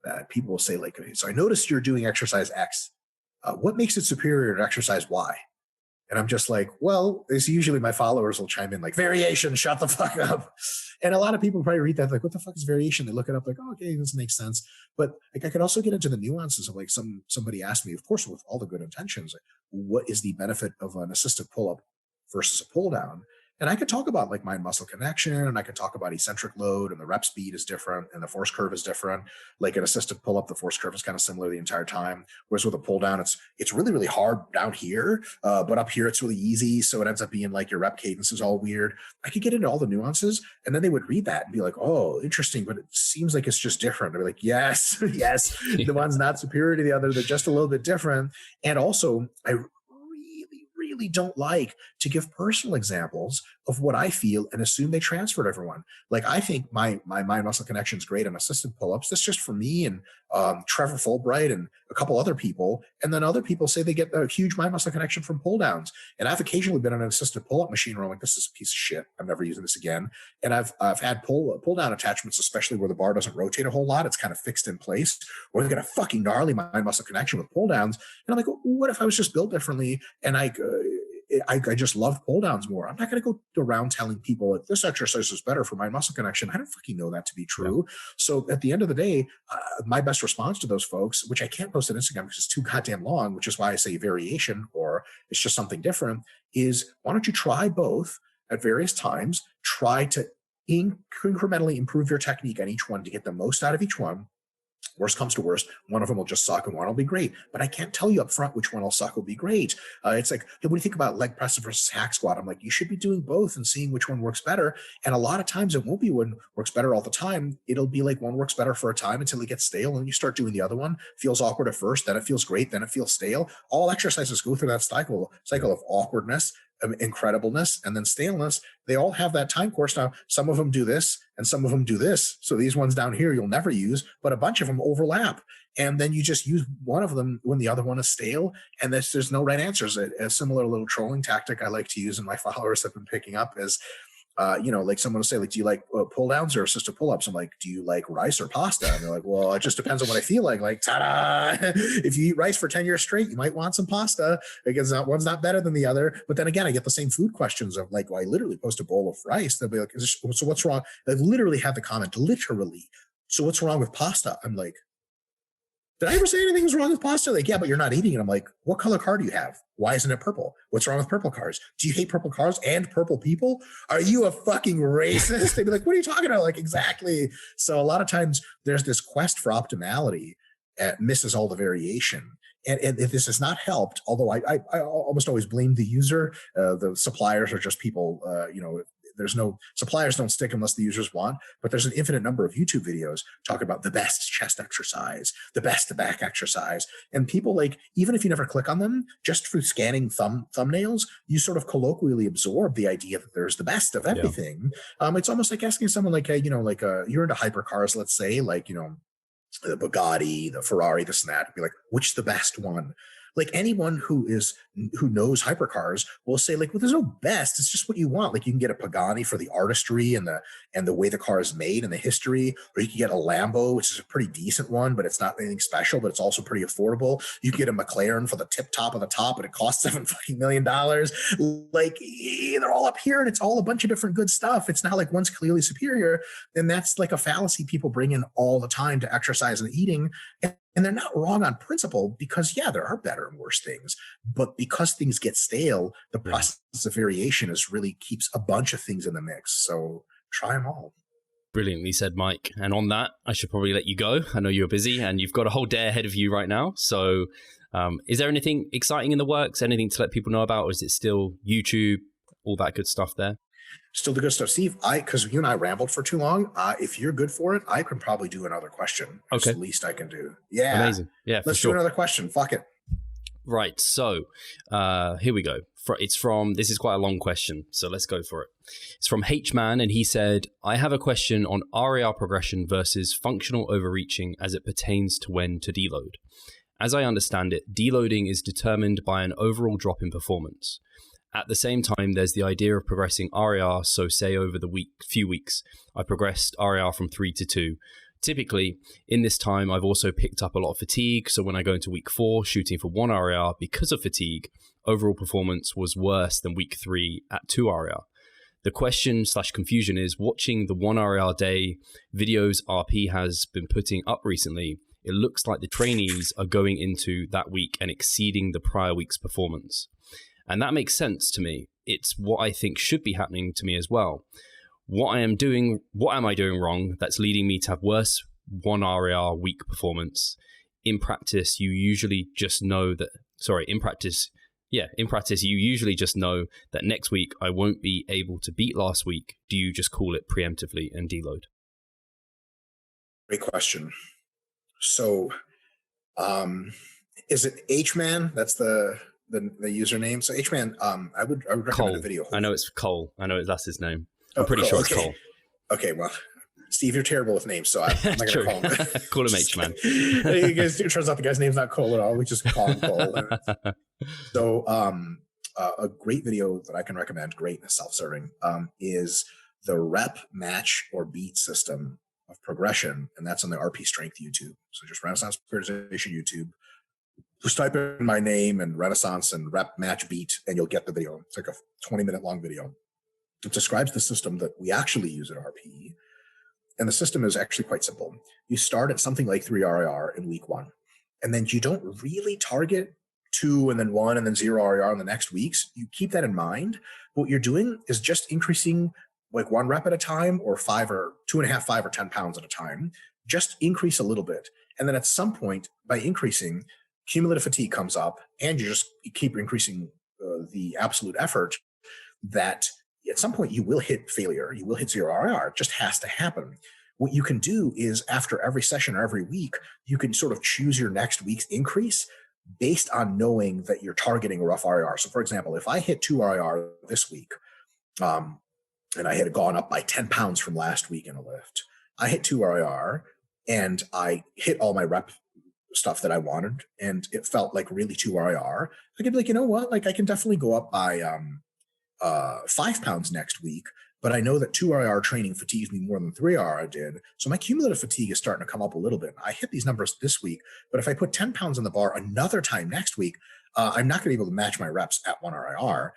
that people will say like, so I noticed you're doing exercise X. What makes it superior to exercise Y? And I'm just like, well, it's usually my followers will chime in like, variation, shut the fuck up. And a lot of people probably read that like, what the fuck is variation? They look it up like, oh, okay, this makes sense. But like, I could also get into the nuances of like somebody asked me, of course, with all the good intentions, like, what is the benefit of an assisted pull-up versus a pull-down? And I could talk about like mind-muscle connection, and I could talk about eccentric load, and the rep speed is different, and the force curve is different. Like an assisted pull-up, the force curve is kind of similar the entire time. Whereas with a pull-down, it's really, really hard down here, but up here it's really easy. So it ends up being like your rep cadence is all weird. I could get into all the nuances, and then they would read that and be like, oh, interesting, but it seems like it's just different. They're like, yes, yes, the one's not superior to the other. They're just a little bit different. And also, I really don't like to give personal examples of what I feel and assume they transfer to everyone. Like I think my mind-muscle connection is great on assisted pull-ups. That's just for me and Trevor Fulbright and a couple other people. And then other people say they get a huge mind-muscle connection from pull-downs. And I've occasionally been on an assisted pull-up machine where I'm like, this is a piece of shit. I'm never using this again. And I've had pull-down attachments, especially where the bar doesn't rotate a whole lot. It's kind of fixed in place, or they've got a fucking gnarly mind-muscle connection with pull-downs. And I'm like, well, what if I was just built differently and I just loved pull downs more? I'm not going to go around telling people that this exercise is better for my muscle connection. I don't fucking know that to be true. Yeah. So at the end of the day, my best response to those folks, which I can't post on Instagram because it's too goddamn long, which is why I say variation or it's just something different, is why don't you try both at various times, try to incrementally improve your technique on each one to get the most out of each one. Worst comes to worst, one of them will just suck and one will be great. But I can't tell you up front which one will suck or be great. It's like, when you think about leg press versus hack squat, I'm like, you should be doing both and seeing which one works better. And a lot of times it won't be one works better all the time. It'll be like one works better for a time until it gets stale. And you start doing the other one. Feels awkward at first, then it feels great, then it feels stale. All exercises go through that cycle of awkwardness, incredibleness, and then staleness. They all have that time course. Now, some of them do this and some of them do this. So these ones down here you'll never use, but a bunch of them overlap. And then you just use one of them when the other one is stale. And there's no right answers. A similar little trolling tactic I like to use and my followers have been picking up is like someone will say, like, do you like pull downs or assisted pull-ups? I'm like, do you like rice or pasta? And they're like, well, it just depends on what I feel like. Like, ta-da! If you eat rice for 10 years straight, you might want some pasta because one's not better than the other. But then again, I get the same food questions of like, well, I literally post a bowl of rice. They'll be like, so what's wrong? They literally have the comment, literally. So what's wrong with pasta? I'm like, did I ever say anything was wrong with pasta? Like, yeah, but you're not eating it. I'm like, what color car do you have? Why isn't it purple? What's wrong with purple cars? Do you hate purple cars and purple people? Are you a fucking racist? They'd be like, what are you talking about? Like, exactly. So a lot of times there's this quest for optimality misses all the variation. And if this has not helped, although I almost always blame the user, the suppliers are just people, there's no suppliers don't stick unless the users want, but there's an infinite number of YouTube videos talking about the best chest exercise, the best back exercise. And people, like, even if you never click on them, just through scanning thumbnails, you sort of colloquially absorb the idea that there's the best of everything. Yeah. It's almost like asking someone like, hey, you're into hypercars, let's say, like, the Bugatti, the Ferrari, this and that, be like, which the best one? Like, anyone who knows hypercars will say, like, well, there's no best. It's just what you want. Like, you can get a Pagani for the artistry and the way the car is made and the history, or you can get a Lambo, which is a pretty decent one, but it's not anything special, but it's also pretty affordable. You can get a McLaren for the tip top of the top, and it costs $7 million. Like, they're all up here, and it's all a bunch of different good stuff. It's not like one's clearly superior. And that's like a fallacy people bring in all the time to exercise and eating. And they're not wrong on principle because, yeah, there are better and worse things. But because things get stale, the process of variation really keeps a bunch of things in the mix. So try them all. Brilliantly said, Mike. And on that, I should probably let you go. I know you're busy and you've got a whole day ahead of you right now. So is there anything exciting in the works? Anything to let people know about? Or is it still YouTube, all that good stuff there? Still the good stuff, Steve. Because you and I rambled for too long. If you're good for it, I can probably do another question. That's the least I can do. Yeah. Amazing. Yeah, let's do another question. Fuck it. Right. So here we go. This is quite a long question, so let's go for it. It's from H-Man, and he said, I have a question on RAR progression versus functional overreaching as it pertains to when to deload. As I understand it, deloading is determined by an overall drop in performance. At the same time, there's the idea of progressing RAR, so say over the few weeks, I progressed RAR from 3 to 2. Typically, in this time, I've also picked up a lot of fatigue, so when I go into week 4, shooting for 1 RAR because of fatigue, overall performance was worse than week 3 at 2 RAR. The question/confusion is, watching the 1 RAR day videos RP has been putting up recently, it looks like the trainees are going into that week and exceeding the prior week's performance. And that makes sense to me. It's what I think should be happening to me as well. What am I doing wrong that's leading me to have worse 1 RAR week performance? In practice, you usually just know that, you usually just know that next week I won't be able to beat last week. Do you just call it preemptively and deload? Great question. So, is it H-Man? That's the username. So H-Man, I would recommend Cole. a video. I know it's Cole. I know that's his name. I'm pretty sure it's Cole. Okay, well, Steve, you're terrible with names, so I'm not going to call him. Call him H-Man. It turns out the guy's name's not Cole at all. We just call him Cole. So a great video that I can recommend, great and self-serving, is the rep, match, or beat system of progression, and that's on the RP Strength YouTube. So just Renaissance Specialisation YouTube. Just type in my name and Renaissance and rep, match, beat, and you'll get the video. It's like a 20-minute long video. It describes the system that we actually use at RP. And the system is actually quite simple. You start at something like 3 RAR in week 1. And then you don't really target 2 and then 1 and then 0 RAR in the next weeks. You keep that in mind. But what you're doing is just increasing like 1 rep at a time, or 5 or 2.5, 5 or 10 pounds at a time. Just increase a little bit. And then at some point, by increasing, cumulative fatigue comes up, and you keep increasing the absolute effort, that at some point you will hit failure. You will hit 0 RAR. It just has to happen. What you can do is, after every session or every week, you can sort of choose your next week's increase based on knowing that you're targeting a rough RAR. So for example, if I hit 2 RAR this week, and I had gone up by 10 pounds from last week in a lift, I hit 2 RAR and I hit all my rep stuff that I wanted, and it felt like really 2 RAR, I could be like, you know what? Like, I can definitely go up by 5 pounds next week, but I know that 2 RIR training fatigues me more than 3 RIR did. So my cumulative fatigue is starting to come up a little bit. I hit these numbers this week, but if I put 10 pounds on the bar another time next week, I'm not going to be able to match my reps at 1 RIR.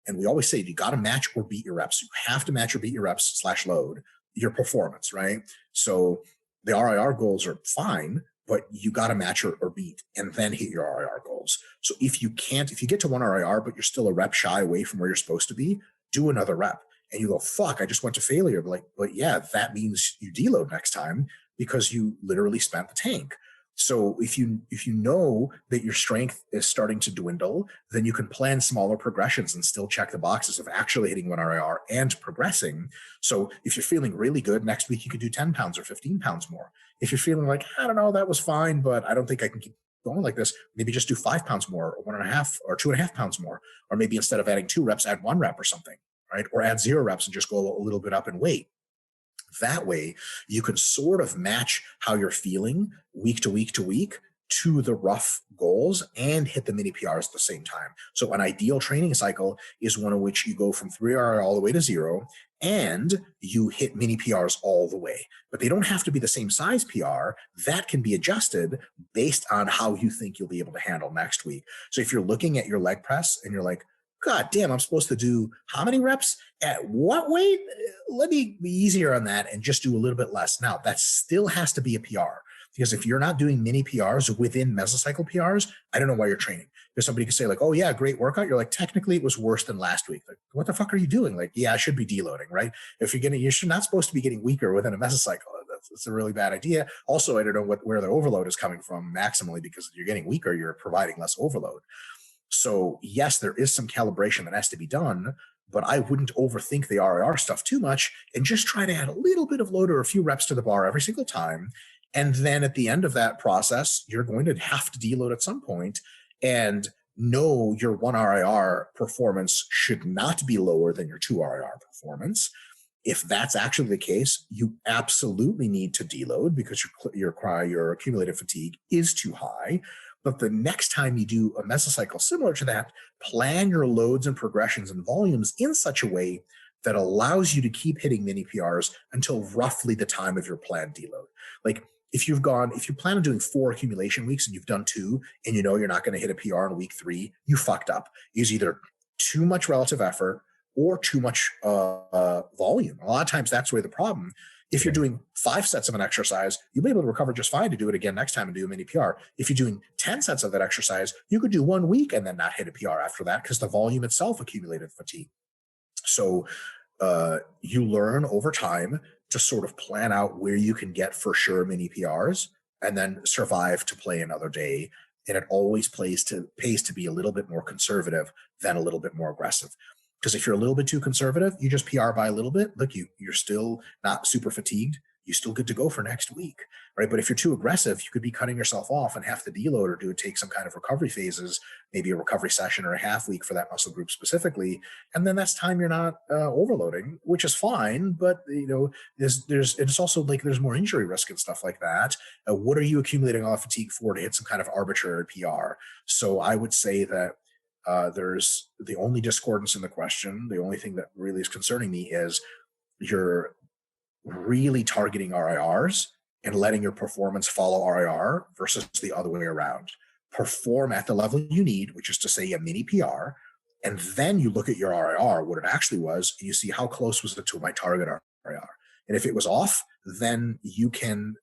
And we always say you got to match or beat your reps. You have to match or beat your reps / load your performance, right? So the RIR goals are fine, but you got to match or beat and then hit your RIR goals. So if you get to 1 RIR, but you're still a rep shy away from where you're supposed to be, do another rep. And you go, fuck, I just went to failure. But yeah, that means you deload next time because you literally spent the tank. So if you know that your strength is starting to dwindle, then you can plan smaller progressions and still check the boxes of actually hitting 1 RIR and progressing. So if you're feeling really good, next week you could do 10 pounds or 15 pounds more. If you're feeling like, I don't know, that was fine, but I don't think I can keep going like this, maybe just do 5 pounds more or 1.5 or 2.5 pounds more. Or maybe instead of adding 2 reps, add 1 rep or something, right? Or add 0 reps and just go a little bit up in weight. That way, you can sort of match how you're feeling week to week to week to the rough goals and hit the mini PRs at the same time. So an ideal training cycle is one in which you go from 3 RIR all the way to 0 and you hit mini PRs all the way. But they don't have to be the same size PR. That can be adjusted based on how you think you'll be able to handle next week. So if you're looking at your leg press and you're like, God damn, I'm supposed to do how many reps at what weight? Let me be easier on that and just do a little bit less. Now, that still has to be a PR, because if you're not doing mini PRs within mesocycle PRs, I don't know why you're training. Because somebody could say like, oh yeah, great workout. You're like, technically it was worse than last week. Like, what the fuck are you doing? Like, yeah, I should be deloading, right? If you're not supposed to be getting weaker within a mesocycle. That's a really bad idea. Also, I don't know where the overload is coming from maximally, because you're getting weaker, you're providing less overload. So yes, there is some calibration that has to be done, but I wouldn't overthink the RIR stuff too much and just try to add a little bit of load or a few reps to the bar every single time. And then at the end of that process, you're going to have to deload at some point, and know your 1 RIR performance should not be lower than your 2 RIR performance. If that's actually the case, you absolutely need to deload because your accumulated fatigue is too high. But the next time you do a mesocycle similar to that, plan your loads and progressions and volumes in such a way that allows you to keep hitting mini PRs until roughly the time of your planned deload. Like if you plan on doing 4 accumulation weeks and you've done 2 and you know you're not going to hit a PR in week 3, you fucked up. It's either too much relative effort or too much volume. A lot of times that's where the problem. If you're doing 5 sets of an exercise, you'll be able to recover just fine to do it again next time and do a mini PR. If you're doing 10 sets of that exercise, you could do 1 week and then not hit a PR after that because the volume itself accumulated fatigue. So you learn over time to sort of plan out where you can get for sure mini PRs and then survive to play another day. And it always pays to be a little bit more conservative than a little bit more aggressive. Because if you're a little bit too conservative, you just PR by a little bit. Look, you're still not super fatigued. You're still good to go for next week, right? But if you're too aggressive, you could be cutting yourself off and have to deload or take some kind of recovery phases, maybe a recovery session or a half week for that muscle group specifically. And then that's time you're not overloading, which is fine. But it's also like there's more injury risk and stuff like that. What are you accumulating all fatigue for to hit some kind of arbitrary PR? So I would say that there's the only discordance in the question. The only thing that really is concerning me is you're really targeting RIRs and letting your performance follow RIR versus the other way around. Perform at the level you need, which is to say a mini PR, and then you look at your RIR, what it actually was, and you see how close was it to my target RIR. And if it was off, then you can,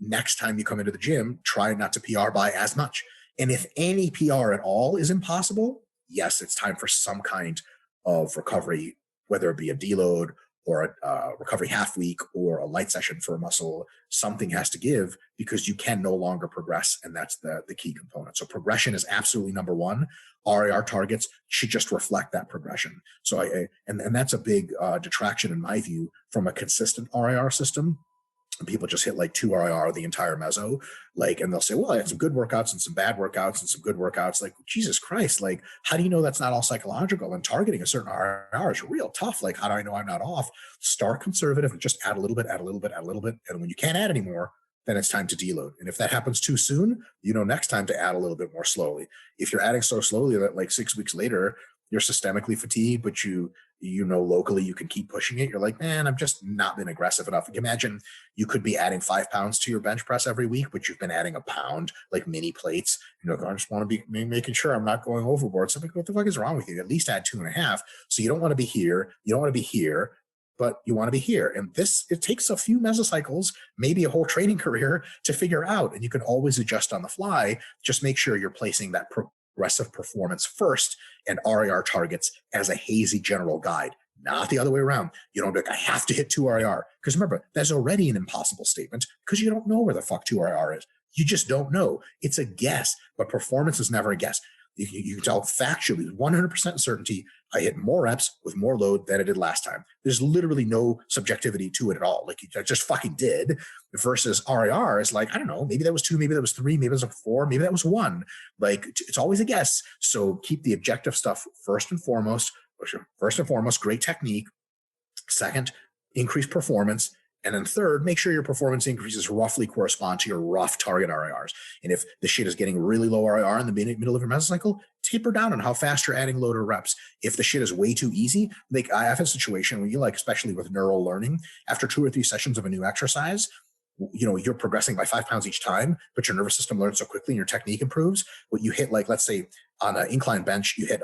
next time you come into the gym, try not to PR by as much. And if any PR at all is impossible, yes, it's time for some kind of recovery, whether it be a deload or a recovery half week or a light session for a muscle. Something has to give because you can no longer progress. And that's the key component. So progression is absolutely number one. RIR targets should just reflect that progression. So and that's a big detraction in my view from a consistent RIR system. And people just hit like 2 RIR the entire meso, and they'll say, well, I had some good workouts and some bad workouts and some good workouts. Like, Jesus Christ, how do you know that's not all psychological? And targeting a certain RIR is real tough. Like, how do I know I'm not off? Start conservative and just add a little bit, add a little bit, add a little bit. And when you can't add anymore, then it's time to deload. And if that happens too soon, next time to add a little bit more slowly. If you're adding so slowly that 6 weeks later, you're systemically fatigued, but you locally you can keep pushing it. You're like, man, I've just not been aggressive enough. Imagine you could be adding 5 pounds to your bench press every week, but you've been adding a pound, like mini plates. I just want to be making sure I'm not going overboard. So I'm like, what the fuck is wrong with you? At least add 2.5. So you don't want to be here. You don't want to be here, but you want to be here. And it takes a few mesocycles, maybe a whole training career to figure out. And you can always adjust on the fly. Just make sure you're placing that progressive performance first and RIR targets as a hazy general guide, not the other way around. You don't be like, I have to hit 2 RIR. Because remember, that's already an impossible statement because you don't know where the fuck 2 RIR is. You just don't know. It's a guess, but performance is never a guess. You can tell factually, 100% certainty, I hit more reps with more load than I did last time. There's literally no subjectivity to it at all. Like, I just fucking did. Versus RIR is like, I don't know, maybe that was 2, maybe that was 3, maybe that was a 4, maybe that was 1. Like, it's always a guess. So keep the objective stuff first and foremost. Great technique. Second, increase performance. And then third, make sure your performance increases roughly correspond to your rough target RIRs. And if the shit is getting really low RIR in the middle of your mesocycle, taper down on how fast you're adding load or reps. If the shit is way too easy, like I have a situation where you especially with neural learning, after 2 or 3 sessions of a new exercise, you're progressing by 5 pounds each time, but your nervous system learns so quickly and your technique improves. What you hit, let's say on an incline bench, you hit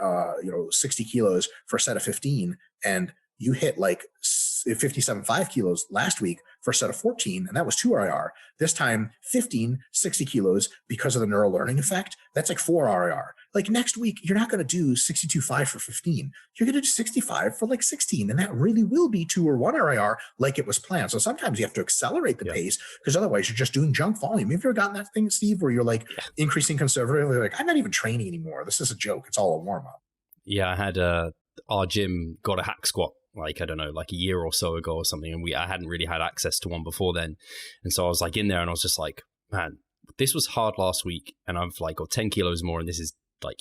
60 kilos for a set of 15, and you hit 57.5 kilos last week for a set of 14, and that was 2 RIR. This time, 60 kilos because of the neural learning effect. That's 4 RIR. Next week, you're not going to do 62.5 for 15. You're going to do 65 for 16, and that really will be 2 or 1 RIR like it was planned. So sometimes you have to accelerate the pace because otherwise you're just doing junk volume. Have you ever gotten that thing, Steve, where you're increasing conservatively? I'm not even training anymore. This is a joke. It's all a warm-up. Yeah, I had our gym got a hack squat I don't know, a year or so ago or something, and I hadn't really had access to one before then, and so I was in there and I was just like, man, this was hard last week and I've got 10 kilos more and this is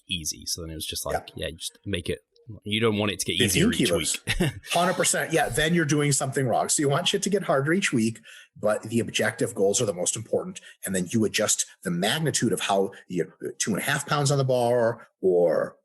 easy. So then it was just just make it, you don't want it to get easier each week. 100%. Yeah, then you're doing something wrong. So you want shit to get harder each week, but the objective goals are the most important, and then you adjust the magnitude of how 2.5 pounds on the bar or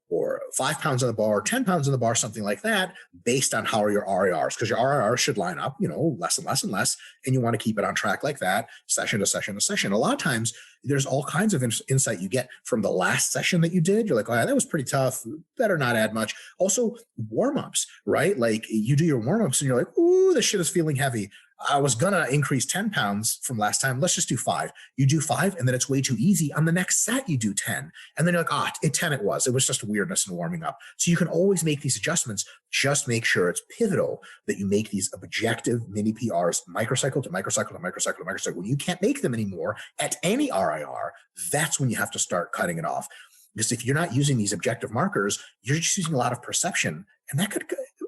5 pounds on the bar, 10 pounds on the bar, something like that, based on how are your RIRs, because your RIRs should line up, less and less and less, and you want to keep it on track like that, session to session to session. A lot of times, there's all kinds of insight you get from the last session that you did. You're like, oh, yeah, that was pretty tough. Better not add much. Also, warm-ups, right? You do your warm-ups and you're like, ooh, this shit is feeling heavy. I was going to increase 10 pounds from last time. Let's just do 5. You do 5, and then it's way too easy. On the next set, you do 10. And then you're like, 10 it was. It was just weirdness and warming up. So you can always make these adjustments. Just make sure it's pivotal that you make these objective mini PRs, microcycle to microcycle to microcycle to microcycle. When you can't make them anymore at any RIR, that's when you have to start cutting it off. Because if you're not using these objective markers, you're just using a lot of perception. And that could,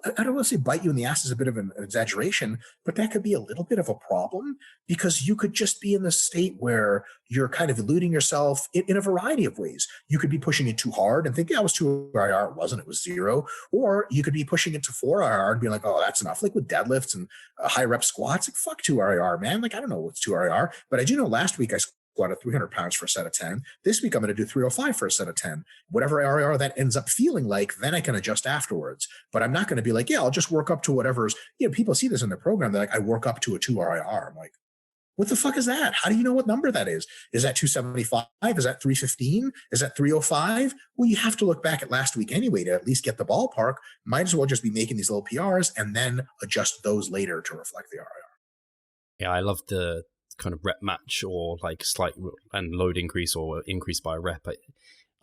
I don't want to say bite you in the ass is a bit of an exaggeration, but that could be a little bit of a problem, because you could just be in the state where you're kind of eluding yourself in a variety of ways. You could be pushing it too hard and think, yeah, it was 2 RIR. It wasn't, it was 0. Or you could be pushing it to 4 RIR and be like, oh, that's enough. With deadlifts and high rep squats, fuck 2 RIR, man. I don't know what's 2 RIR, but I do know last week I squatted 300 pounds for a set of 10. This week I'm going to do 305 for a set of 10. Whatever RIR that ends up feeling like, then I can adjust afterwards. But I'm not going to be like, yeah, I'll just work up to whatever's, people see this in the program. They're like, I work up to a 2 RIR. I'm like, what the fuck is that? How do you know what number that is? Is that 275? Is that 315? Is that 305? Well, you have to look back at last week anyway to at least get the ballpark. Might as well just be making these little PRs and then adjust those later to reflect the RIR. Yeah, I love the kind of rep match or slight and load increase or increase by a rep.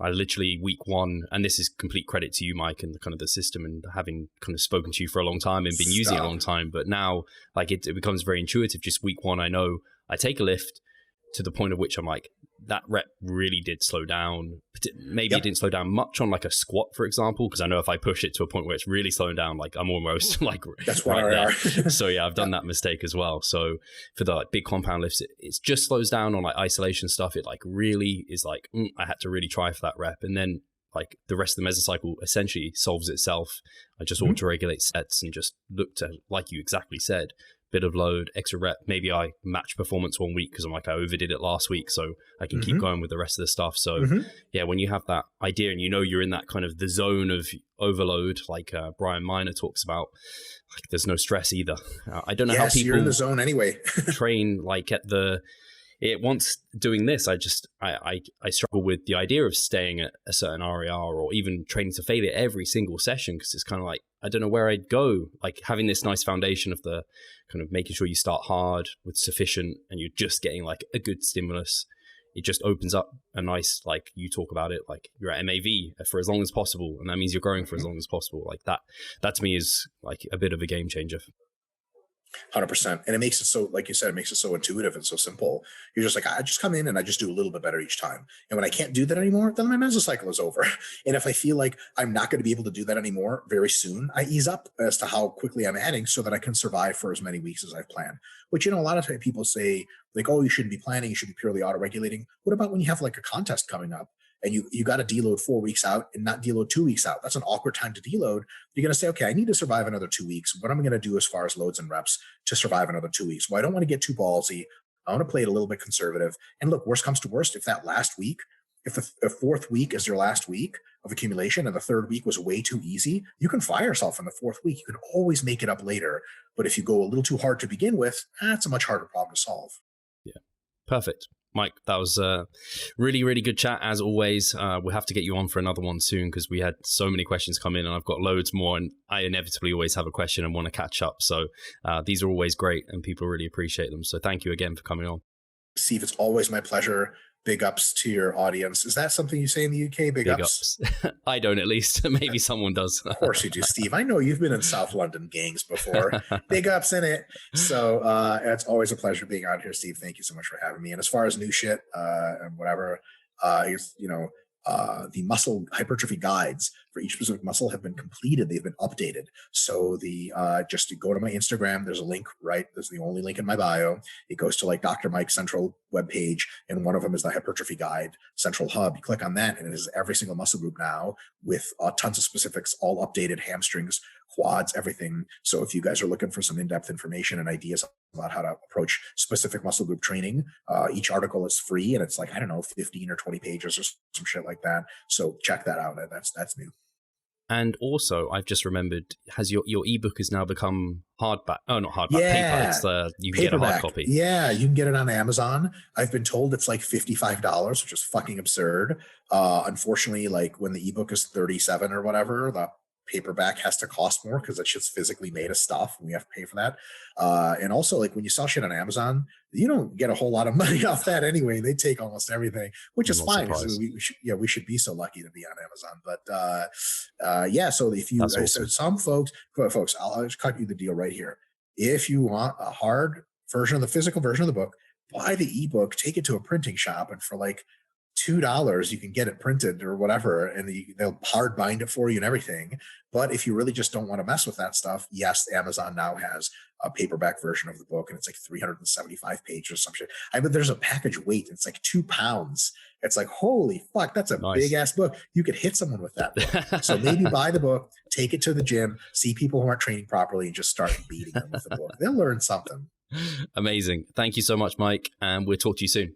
I literally week 1, and this is complete credit to you, Mike, and the kind of the system, and having kind of spoken to you for a long time and been using it a long time. But now it becomes very intuitive. Just week 1, I know I take a lift to the point of which I'm like, that rep really did slow down. Maybe it didn't slow down much on a squat, for example, because I know if I push it to a point where it's really slowing down, I'm almost that's right there. So yeah, I've done that mistake as well. So for the big compound lifts, it just slows down on isolation stuff. It really is I had to really try for that rep, and then the rest of the mesocycle essentially solves itself. I just auto-regulate sets and just look to, like you exactly said, bit of load, extra rep. Maybe I match performance one week because I'm like, I overdid it last week, so I can keep going with the rest of the stuff. So yeah, when you have that idea and you know you're in that kind of the zone of overload, like Brian Miner talks about, like, there's no stress either. I don't know how people you're in the zone anyway. train like at the. Once doing this, I struggle with the idea of staying at a certain RER or even training to failure every single session, because it's kind of like, I don't know where I'd go. Like having this nice foundation of the kind of making sure you start hard with sufficient and you're just getting like a good stimulus. It just opens up a nice, like you talk about it, like you're at MAV for as long as possible. And that means you're growing for as long as possible. Like that to me is like a bit of a game changer. 100%. And it makes it so, like you said, it makes it so intuitive and so simple. You're just like, I just come in and I just do a little bit better each time. And when I can't do that anymore, then my mesocycle is over. And if I feel like I'm not going to be able to do that anymore very soon, I ease up as to how quickly I'm adding so that I can survive for as many weeks as I've planned. Which, a lot of times people say like, oh, you shouldn't be planning, you should be purely auto-regulating. What about when you have like a contest coming up? And you got to deload 4 weeks out and not deload 2 weeks out? That's an awkward time to deload. You're going to say, okay, I need to survive another 2 weeks. What am I going to do as far as loads and reps to survive another 2 weeks? Well, I don't want to get too ballsy. I want to play it a little bit conservative. And look, worst comes to worst, if that last week, if the fourth week is your last week of accumulation and the third week was way too easy, you can fire yourself in the fourth week. You can always make it up later. But if you go a little too hard to begin with, that's a much harder problem to solve. Yeah, perfect. Mike, that was a really, really good chat as always. We'll have to get you on for another one soon because we had so many questions come in and I've got loads more and I inevitably always have a question and want to catch up. So these are always great and people really appreciate them. So thank you again for coming on. Steve, it's always my pleasure. Big ups to your audience. Is that something you say in the UK? Big ups? I don't, at least. Maybe someone does. Of course you do, Steve. I know you've been in South London gangs before. Big ups in it. So it's always a pleasure being out here, Steve. Thank you so much for having me. And as far as new shit and whatever, the muscle hypertrophy guides for each specific muscle have been completed. They've been updated. So just to go to my Instagram, there's a link, right? There's the only link in my bio. It goes to like Dr. Mike's central webpage. And one of them is the hypertrophy guide central hub. You click on that and it is every single muscle group now with tons of specifics, all updated: hamstrings, quads, everything. So if you guys are looking for some in-depth information and ideas about how to approach specific muscle group training, each article is free and it's like, 15 or 20 pages or some shit like that. So check that out. That's new. And also, I've just remembered, has your ebook has now become hardback? Oh, not hardback, paper. It's you can get a hard copy. Yeah, you can get it on Amazon. I've been told it's like $55, which is fucking absurd. Unfortunately, like when the ebook is $37 or whatever, the paperback has to cost more because that shit's physically made of stuff and we have to pay for that. And also, like when you sell shit on Amazon, you don't get a whole lot of money off that anyway. They take almost everything, which is fine. We should be so lucky to be on Amazon. But so if you, awesome. So some folks, I'll just cut you the deal right here. If you want a hard version of the physical version of the book, buy the ebook, take it to a printing shop, and for like $2 you can get it printed or whatever, and they'll hard bind it for you and everything. But if you really just don't want to mess with that stuff, yes, Amazon now has a paperback version of the book, and it's like 375 pages or some shit. But there's a package weight, it's like 2 pounds. It's like, holy fuck, that's a big ass book. You could hit someone with that book. So maybe buy the book, take it to the gym, see people who aren't training properly, and just start beating them with the book. They'll learn something. Amazing. Thank you so much, Mike, and we'll talk to you soon.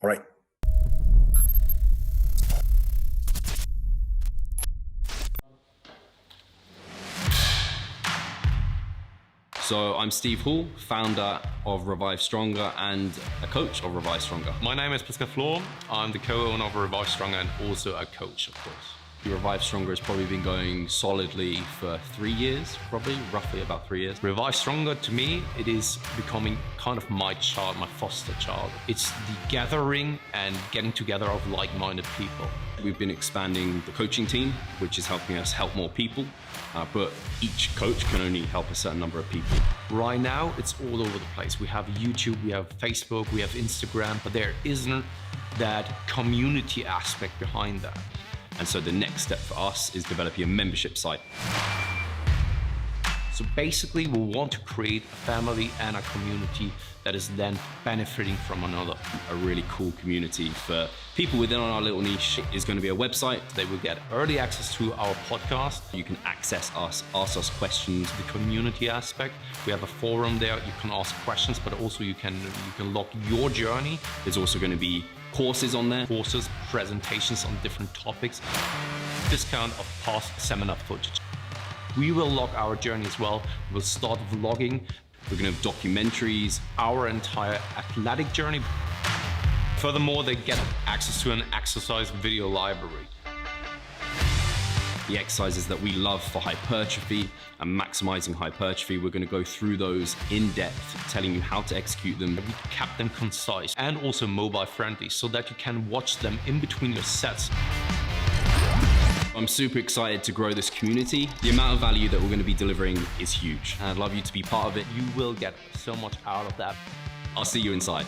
All right. So I'm Steve Hall, founder of Revive Stronger and a coach of Revive Stronger. My name is Pascal Flor. I'm the co-owner of Revive Stronger and also a coach, of course. Revive Stronger has probably been going solidly for 3 years, roughly about 3 years. Revive Stronger, to me, it is becoming kind of my child, my foster child. It's the gathering and getting together of like-minded people. We've been expanding the coaching team, which is helping us help more people, but each coach can only help a certain number of people. Right now, it's all over the place. We have YouTube, we have Facebook, we have Instagram, but there isn't that community aspect behind that. And so the next step for us is developing a membership site. So basically, we want to create a family and a community that is then benefiting from another. A really cool community for people within our little niche is going to be a website. They will get early access to our podcast. You can access us, ask us questions. The community aspect, we have a forum there. You can ask questions, but also you can log your journey. There's also going to be courses on there. Courses, presentations on different topics. Discount of past seminar footage. We will log our journey as well. We'll start vlogging. We're going to have documentaries. Our entire athletic journey. Furthermore, they get access to an exercise video library. The exercises that we love for hypertrophy and maximizing hypertrophy, we're going to go through those in depth, telling you how to execute them. We kept them concise and also mobile friendly so that you can watch them in between your sets. I'm super excited to grow this community. The amount of value that we're going to be delivering is huge. And I'd love you to be part of it. You will get so much out of that. I'll see you inside.